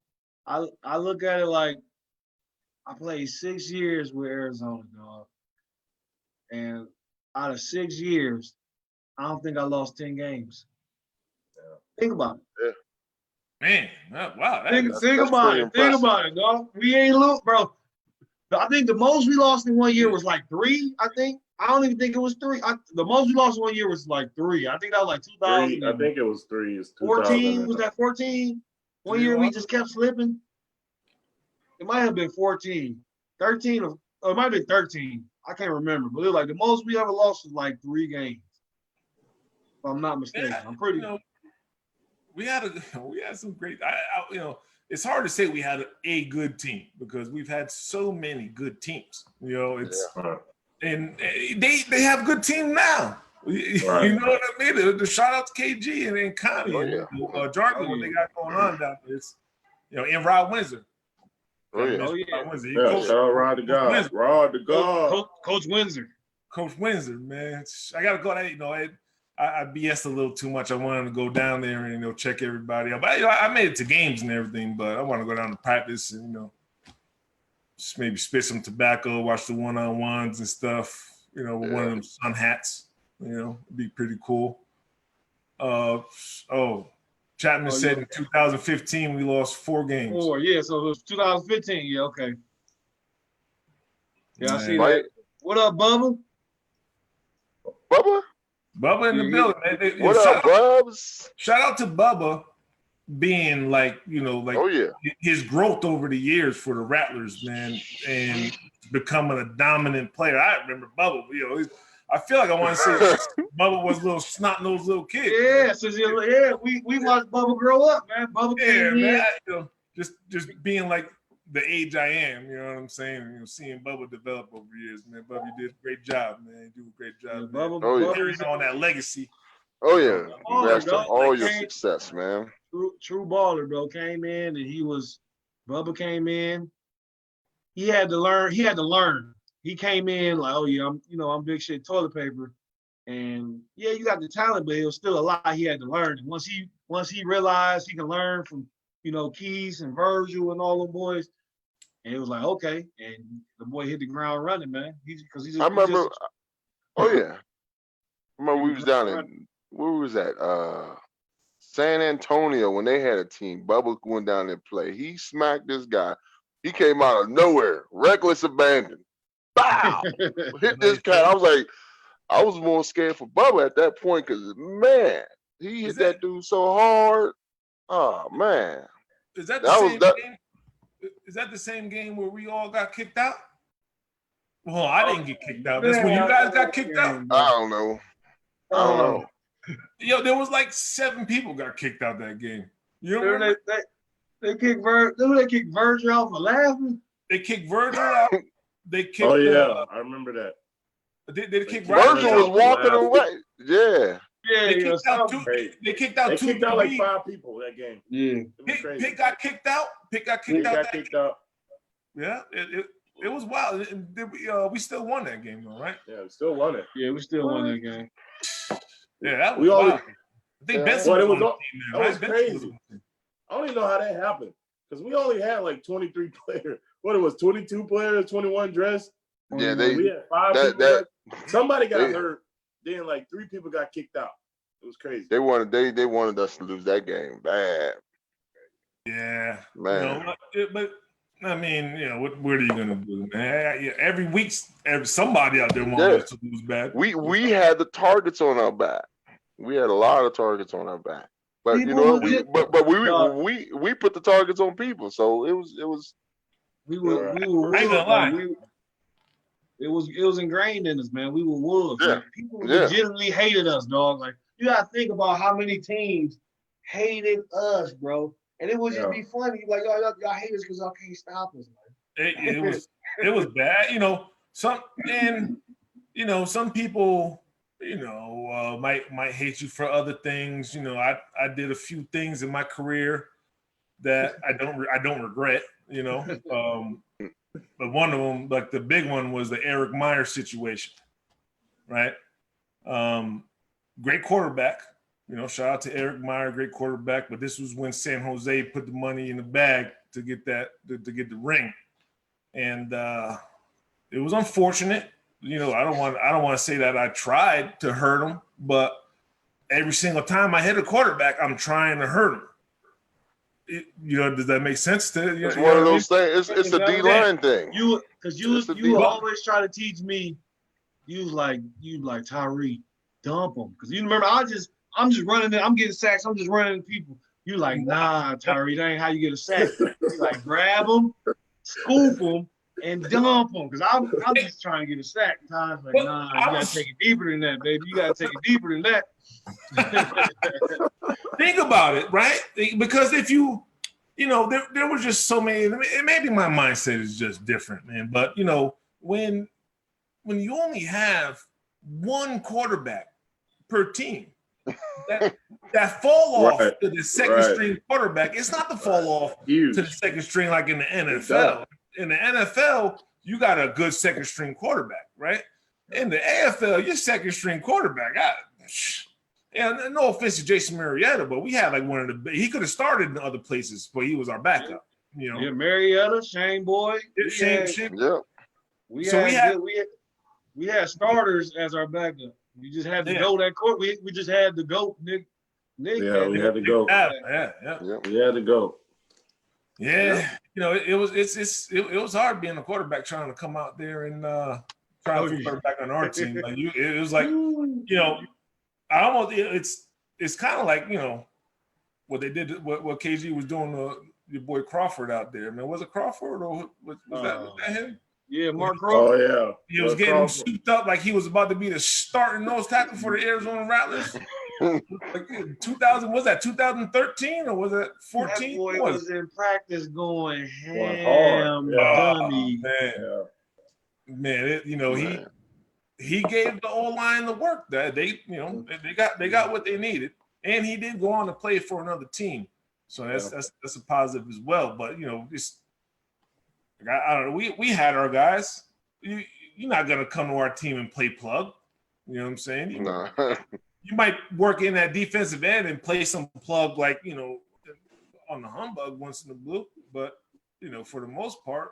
I look at it like I played 6 years with Arizona, dog. And out of 6 years, I don't think I lost 10 games. Think about it. Yeah. Man, wow. Think about it, dog. We ain't lose, bro. I think the most we lost in 1 year was like 3, I think. I don't even think it was 3. The most we lost in 1 year was like 3. I think that was like 2000. I think it was 3. It's 14. Was that 14? 1 year we just kept slipping. It might have been 14. 13 or it might have been 13. I can't remember. But it was like the most we ever lost was like 3 games. If I'm not mistaken. I'm pretty we had some great. You know, it's hard to say we had a good team because we've had so many good teams. You know, it's and they have good team now. Right. You know what I mean? The shout out to KG and then Connie and Jarkin, what they got going on down there. It's, you know, and Rod Windsor. Oh, yeah. Rod Windsor. Yeah, shout out Rod the God. Rod the God. Coach Windsor. Coach Windsor, man. I got to go. You know, I BS a little too much. I wanted to go down there and, you know, check everybody out. But, you know, I made it to games and everything, but I want to go down to practice and, you know, just maybe spit some tobacco, watch the one-on-ones and stuff, you know, with one of them sun hats. You know, it'd be pretty cool. Chapman said in 2015 we lost 4 games. 4, yeah. So it was 2015. Yeah, okay. Yeah, I see Right. that. What up, Bubba? Bubba in the building, man. What up, Bubs? Shout out to Bubba being like, you know, like his growth over the years for the Rattlers, man, and becoming a dominant player. I remember Bubba, you know, I feel like I want to say Bubba was a little snot-nosed little kid. Yeah, we watched Bubba grow up, man. Bubba came in. Man, you know, just being like the age I am, you know what I'm saying? You know, seeing Bubba develop over the years, man. Bubba, you did a great job, man. You do a great job. Yeah, Bubba, carrying on that legacy. Oh yeah, Congrats to all your success, man. True baller, bro. Came in and Bubba came in. He had to learn. He came in like, oh yeah, I'm big shit toilet paper. And yeah, you got the talent, but it was still a lot he had to learn. And once he realized he can learn from, you know, Keys and Virgil and all them boys, and it was like, okay. And the boy hit the ground running, man. I remember we was down in, where was that? San Antonio when they had a team. Bubba went down there and play. He smacked this guy. He came out of nowhere, reckless abandon. Bow! Hit this cat. I was more scared for Bubba at that point because, man, he hit that dude so hard. Oh, man. Is that the same game? Is that the same game where we all got kicked out? Well, I didn't get kicked out. That's when you guys got kicked out? I don't know. Yo, there was like 7 people got kicked out that game. You know, they kicked Virgil out for laughing. They kicked Virgil out. They kicked. Oh yeah, I remember that. They kicked Virgil was walking away. Yeah. They kicked out 2. They kicked out 2. Kicked out like 5 people that game. Yeah. Pick got kicked out. Pick got kicked out. Yeah, it was wild. We still won that game, though, right? Yeah, we still won it. Yeah, we still won that game. Yeah, that was wild. I think Benson that was crazy. I don't even know how that happened because we only had like 23 players. What it was, 22 players, 21 dressed. Yeah, we had 5 people. Somebody got hurt. Then like 3 people got kicked out. It was crazy. They wanted us to lose that game bad. Yeah, man. You know, but I mean, you know, what are you gonna do, man? Every week, somebody out there wants us to lose bad. We had the targets on our back. We had a lot of targets on our back. But people, you know, we put the targets on people, so it was. We were I ain't gonna lie. It was ingrained in us, man. We were wolves. Yeah. Man. People legitimately hated us, dog. Like, you gotta think about how many teams hated us, bro. And it would just be funny. Like, y'all hate us because y'all can't stop us, man. It was bad. You know, some people, you know, might hate you for other things. You know, I did a few things in my career that I don't regret, you know. But one of them, like the big one, was the Eric Meyer situation, right? Great quarterback, you know. Shout out to Eric Meyer, great quarterback. But this was when San Jose put the money in the bag to get that to get the ring, and it was unfortunate. You know, I don't want to say that I tried to hurt him, but every single time I hit a quarterback, I'm trying to hurt him. You know, does that make sense? It's one of those things. It's the D-line thing. You always try to teach me. You like Tyre, dump him, because you remember I'm just running. I'm getting sacks. I'm just running into people. You like, nah, Tyre, that ain't how you get a sack. You like grab him, scoop him, and dump them. Because I'm just trying to get a sack. Times like, nah, you got to take it deeper than that, baby. You got to take it deeper than that. Think about it, right? Because if you know, there were just so many. Maybe my mindset is just different, man. But you know, when you only have one quarterback per team, that fall off to the second string quarterback, it's not the fall off to the second string like in the NFL. In the NFL, you got a good second string quarterback, right? In the AFL, your second string quarterback, and no offense to Jason Marietta, but we had like one of the. He could have started in other places, but he was our backup. You know, yeah, Marietta, Shane Boy, we had starters as our backup. We just had to go that court. We just had to go, Nick. Yeah, we had to go. We had to go. Yeah, you know, it was hard being a quarterback trying to come out there and trying to quarterback on our team. Like it was like, you know, it's kind of like, you know, what they did, what KG was doing to your boy Crawford out there. Man, was it Crawford or was that him? Yeah, Mark Crawford. Oh yeah, he was getting souped up like he was about to be the starting nose tackle for the Arizona Rattlers. Like 2000, was that 2013 or was it 14? That boy was in practice going ham, dummy. Man, you know, he gave the O-line the work that they got what they needed, and he did go on to play for another team, so that's a positive as well. But you know, I don't know. We had our guys. You're not gonna come to our team and play plug. You know what I'm saying? No. You might work in that defensive end and play some plug, like, you know, on the humbug once in the blue. But you know, for the most part,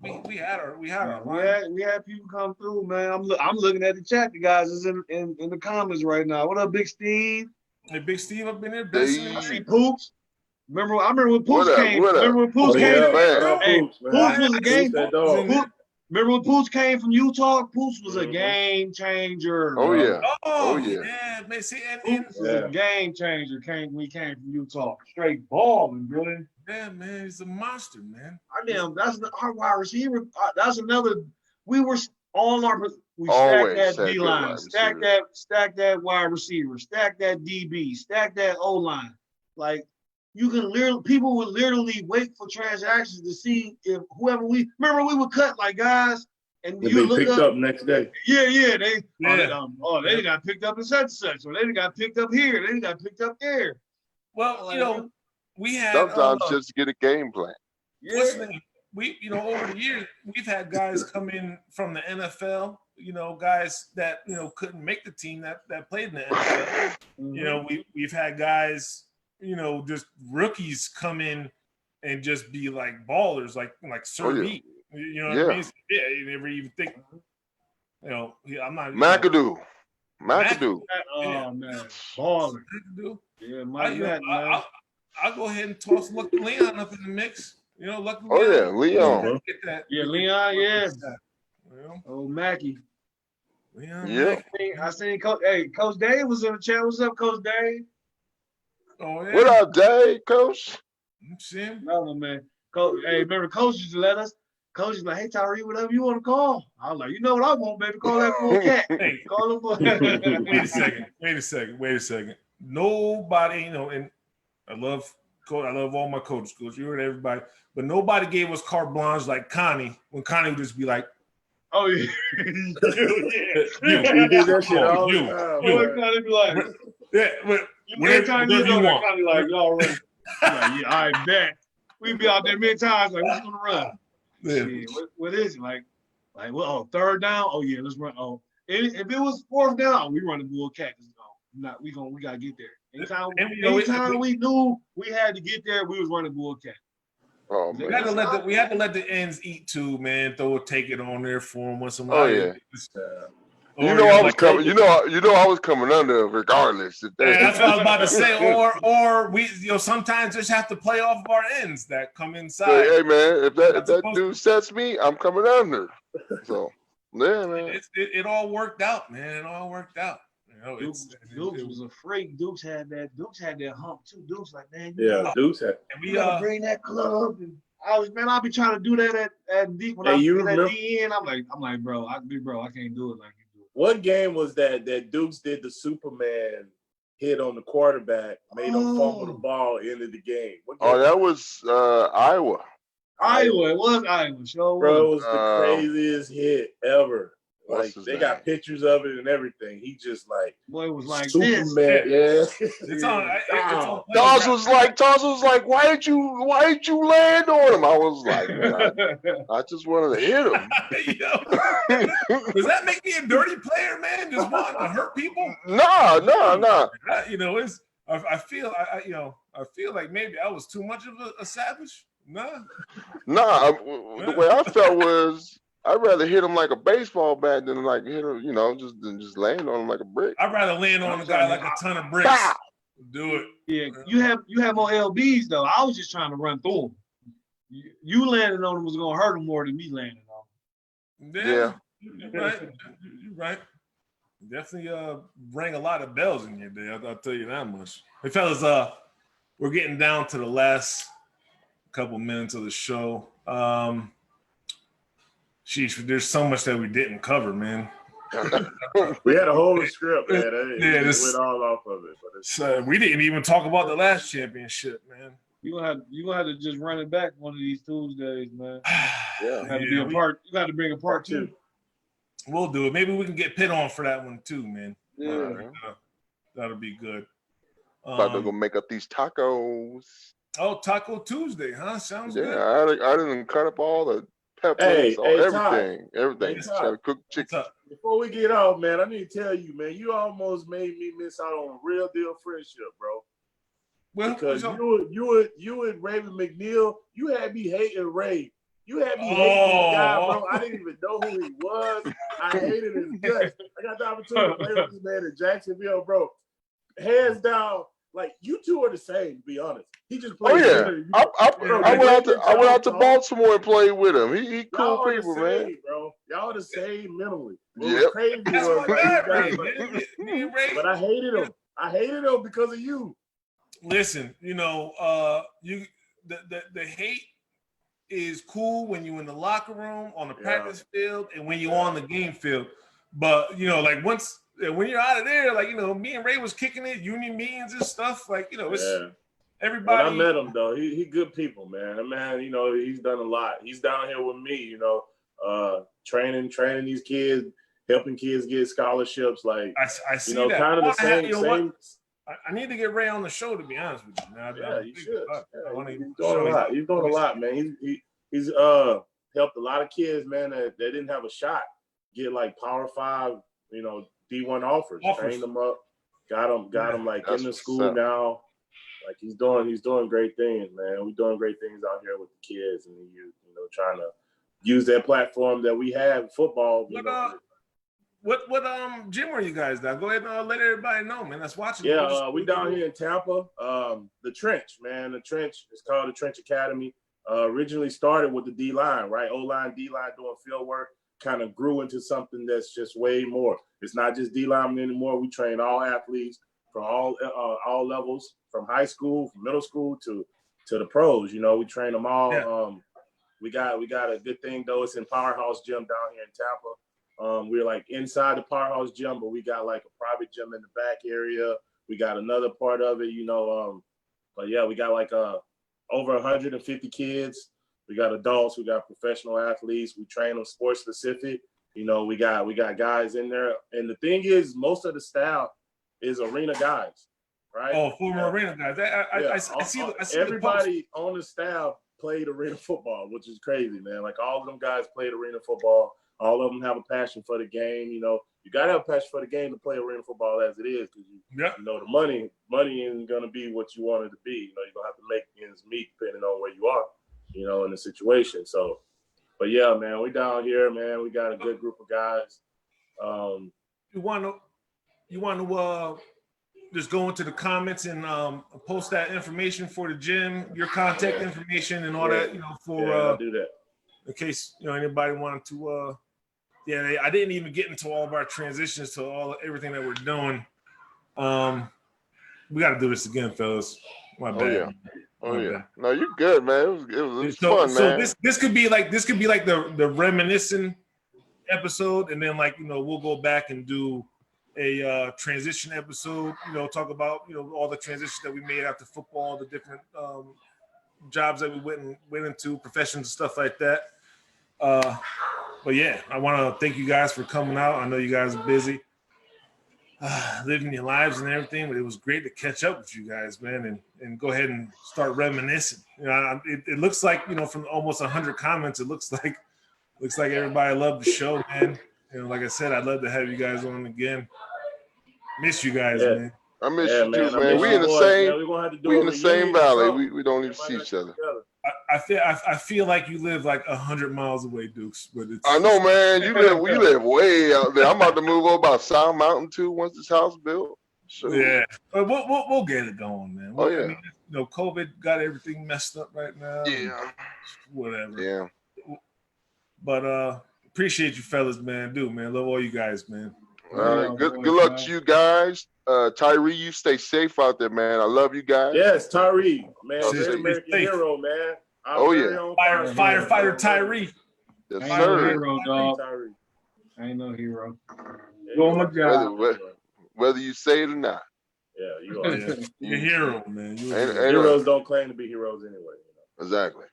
we had our line. We had people come through, man. I'm looking at the chat. The guys is in the comments right now. What up, Big Steve? Hey, Big Steve up in there. I see Poops. I remember when Poops came. Remember when Poops came? Poops was a game. Remember when Poops came from Utah? Poops was a game changer. Oh yeah. Oh yeah. Man, see, Poops was a game changer. We came from Utah. Straight balling, really. Yeah, man, he's a monster, man. That's our wide receiver. That's another. We were on our. We stacked that D line, stack that wide receiver, stack that DB, stack that O line. Like, you can people would literally wait for transactions to see if whoever we would cut like guys and you look picked up next day. They got picked up in such and such, or they got picked up here, they got picked up there. Well, you know, we had sometimes just to get a game plan. We, you know, over the years we've had guys come in from the NFL. You know, guys that, you know, couldn't make the team that played in the NFL. Mm-hmm. You know, we've had guys, you know, just rookies come in and just be like ballers, like Sir B. You know what I mean? Yeah, you never even think. You know, I'm not. McAdoo. Oh man, baller. McAdoo. Yeah, I'll go ahead and toss Lucky Leon up in the mix. You know, Lucky. Leon. Yeah, Leon. Yeah. You know? Oh, Mackie. Leon. Yeah. I seen Coach Dave was in the chat. What's up, Coach Dave? Oh yeah. What up, Dave, Coach? See him? No, man. Coach, remember Coach used to let us. Coach is like, hey, Tyree, whatever you want to call. I was like, you know what I want, baby. Call that full cat. Hey, call him full. Wait a second. Nobody, you know, and I love all my coaches, Coach. You heard everybody, but nobody gave us carte blanche like Connie. When Connie would just be like, "Oh yeah, you did that shit all the time. Connie be like, yeah, whatever you want. Connie like, y'all ready? Like, yeah, I bet. We be out there many times like, what's gonna run? Yeah. What is it like? Well, third down. Oh yeah, let's run. Oh, if it was fourth down, we run the bull cat. We gotta get there. Anytime we knew we had to get there, we was running bull cat. Oh, we had to let the ends eat too, man. Take it on there for them once in a while. Oh yeah. I was coming. You know I was coming under regardless. That's what I was about to say. Or we, you know, sometimes just have to play off of our ends that come inside. Hey man, if that dude sets me, I'm coming under. So yeah, man. It all worked out, man. It all worked out. You know, Dukes was a freak. Dukes had that hump too. Dukes like, man, Dukes had. And we gotta bring that club. And I'll be trying to do that at D when Hey, I you get remember- at DN. I'm like, bro, I can't do it like you do it. What game was that Dukes did the Superman hit on the quarterback, made him fumble the ball, ended the game? What game? Oh, that was Iowa. Iowa, it was Iowa. Sure Bro, it was. was the craziest hit ever. What's Like his they name? got pictures of it and everything. He just like Boy, it was like Superman. this. Yeah, It's on. It's on. Toss was like, why did you land on him? I was like, man, I just wanted to hit him. Yo, does that make me a dirty player, man? Just wanting to hurt people? Nah. You know, it's. I feel. I feel like maybe I was too much of a savage. Nah. The way I felt was I'd rather hit him like a baseball bat than like hit him, just land on him like a brick. I'd rather land on a guy like a ton of bricks. Bow! Do it. Yeah, you have more LBs though. I was just trying to run through them. You landing on them was gonna hurt them more than me landing on them. Yeah. You're right. You're right. Definitely rang a lot of bells in your day. I'll tell you that much. Hey fellas, we're getting down to the last couple minutes of the show. Sheesh, there's so much that we didn't cover, man. we had a whole script, man. This went all off of it. But we didn't even talk about the last championship, man. You gonna have to just run it back one of these Tuesdays, man. Yeah. You got to bring a part two. We'll do it. Maybe we can get Pitt on for that one too, man. Yeah. That'll be good. About to go make up these tacos. Oh, Taco Tuesday, huh? Sounds good. Yeah, I didn't cut up all the peppers, everything. Ty, Cooked chicken. before we get off, man, I need to tell you, man, you almost made me miss out on a real deal friendship, bro. Well, Because you and Raven McNeil, you had me hating Ray. You had me hating this guy, bro. I didn't even know who he was. I hated his guts. I got the opportunity to play with this man in Jacksonville, bro. Hands down, like you two are the same, to be honest. He just played. I went out to Baltimore and played with him. He cool Y'all people, the same, man. bro. Y'all the same mentally. Yep. Crazy that's was, my guy, Ray. but I hated him. I hated him because of you. Listen, the hate is cool when you're in the locker room, on the practice field, and when you're on the game field. But like when you're out of there, like me and Ray was kicking it, union meetings and stuff. Like it's everybody. When I met him though, he good people, man. That man, he's done a lot. He's down here with me, training these kids, helping kids get scholarships. Like I see that. kind of the same. I need to get Ray on the show, to be honest with you. Now, you should. He's doing doing a lot. He's doing a lot, man. He's helped a lot of kids, man, that didn't have a shot get like Power 5, D1 offers. Trained them up, got them like in the school now. Like he's doing great things, man. We're doing great things out here with the kids and the youth, trying to use that platform that we have, football. What gym are you guys at? Go ahead and let everybody know, man. That's watching. Yeah, we down here in Tampa. The Trench, man. The Trench is called the Trench Academy. Originally started with the D-line, right? O-line, D-line doing field work. Kind of grew into something that's just way more. It's not just D-line anymore. We train all athletes from all levels, from high school, from middle school to the pros. We train them all. Yeah. We got a good thing though. It's in Powerhouse Gym down here in Tampa. We're like inside the Powerhouse Gym, but we got like a private gym in the back area. We got another part of it, but yeah, we got like over 150 kids. We got adults, we got professional athletes. We train them sports specific. We got guys in there. And the thing is, most of the staff is arena guys, right? Oh, former arena guys. I see everybody on the staff played arena football, which is crazy, man. Like all of them guys played arena football. All of them have a passion for the game. You got to have a passion for the game to play arena football as it is, because the money isn't going to be what you want it to be. You're going to have to make ends meet depending on where you are, in the situation. So, but yeah, man, we down here, man. We got a good group of guys. You want to just go into the comments and post that information for the gym, your contact information and all that, I'll do that. In case anybody wanted to I didn't even get into all of our transitions to everything that we're doing. We got to do this again, fellas. My Oh bad. yeah. Oh My yeah. bad. No, you're good, man. It was fun, So man. this could be like the reminiscing episode, and then like we'll go back and do a transition episode. Talk about all the transitions that we made after football, the different jobs that we went into, professions and stuff like that. But yeah, I want to thank you guys for coming out. I know you guys are busy, living your lives and everything, but it was great to catch up with you guys, man, and go ahead and start reminiscing. It looks like from almost 100 comments, it looks like everybody loved the show, man. Like I said, I'd love to have you guys on again. Miss you guys, man. I miss you too, man. man. We in the boys, same. man. We're gonna have to do We a in the same reunion or valley. something. We don't even see Everybody each other. together. I feel like you live like 100 miles away, Dukes, but it's. I know, man. You live way out there. I'm about to move over by South Mountain too once this house built. Sure. Yeah, but we'll get it going, man. Oh, yeah. I mean, COVID got everything messed up right now. Yeah. Whatever. Yeah. But appreciate you fellas, man. Man. Love all you guys, man. All right. Good luck to you guys. Tyre, you stay safe out there, man. I love you guys. Yes, Tyre, man. Oh, Great American safe. hero, man. Oh, yeah. Firefighter Tyre. Yes, Ain't sir. no hero, dog. Tyre. Ain't no hero. Doing my job. Whether you say it or not. Yeah, you are. You're a hero, man. Heroes don't claim to be heroes anyway. Exactly.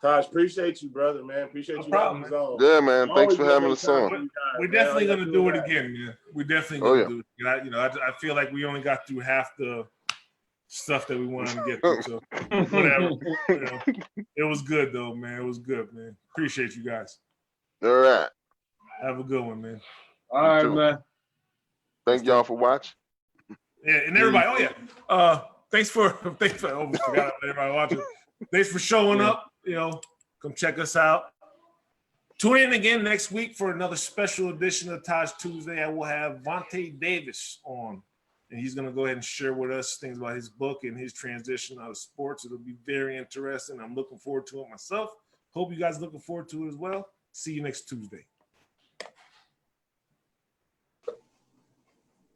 Taj, appreciate you, brother, man. Appreciate No you problem, having us on. Yeah, man. Thanks Always for gonna having make us time on. for you guys, We're man. definitely All gonna you do it that. again, man. We're definitely Oh, gonna yeah. do it. I feel like we only got through half the stuff that we wanted to get through. So whatever. It was good though, man. It was good, man. Appreciate you guys. All right. Have a good one, man. All right, too. man. Thank y'all for watching. Yeah, and everybody. Oh yeah. Thanks for I almost forgot everybody watching. Thanks for showing up. Come check us out. Tune in again next week for another special edition of Taj Tuesday. I will have Vontae Davis on, and he's going to go ahead and share with us things about his book and his transition out of sports. It'll be very interesting. I'm looking forward to it myself. Hope you guys are looking forward to it as well. See you next Tuesday.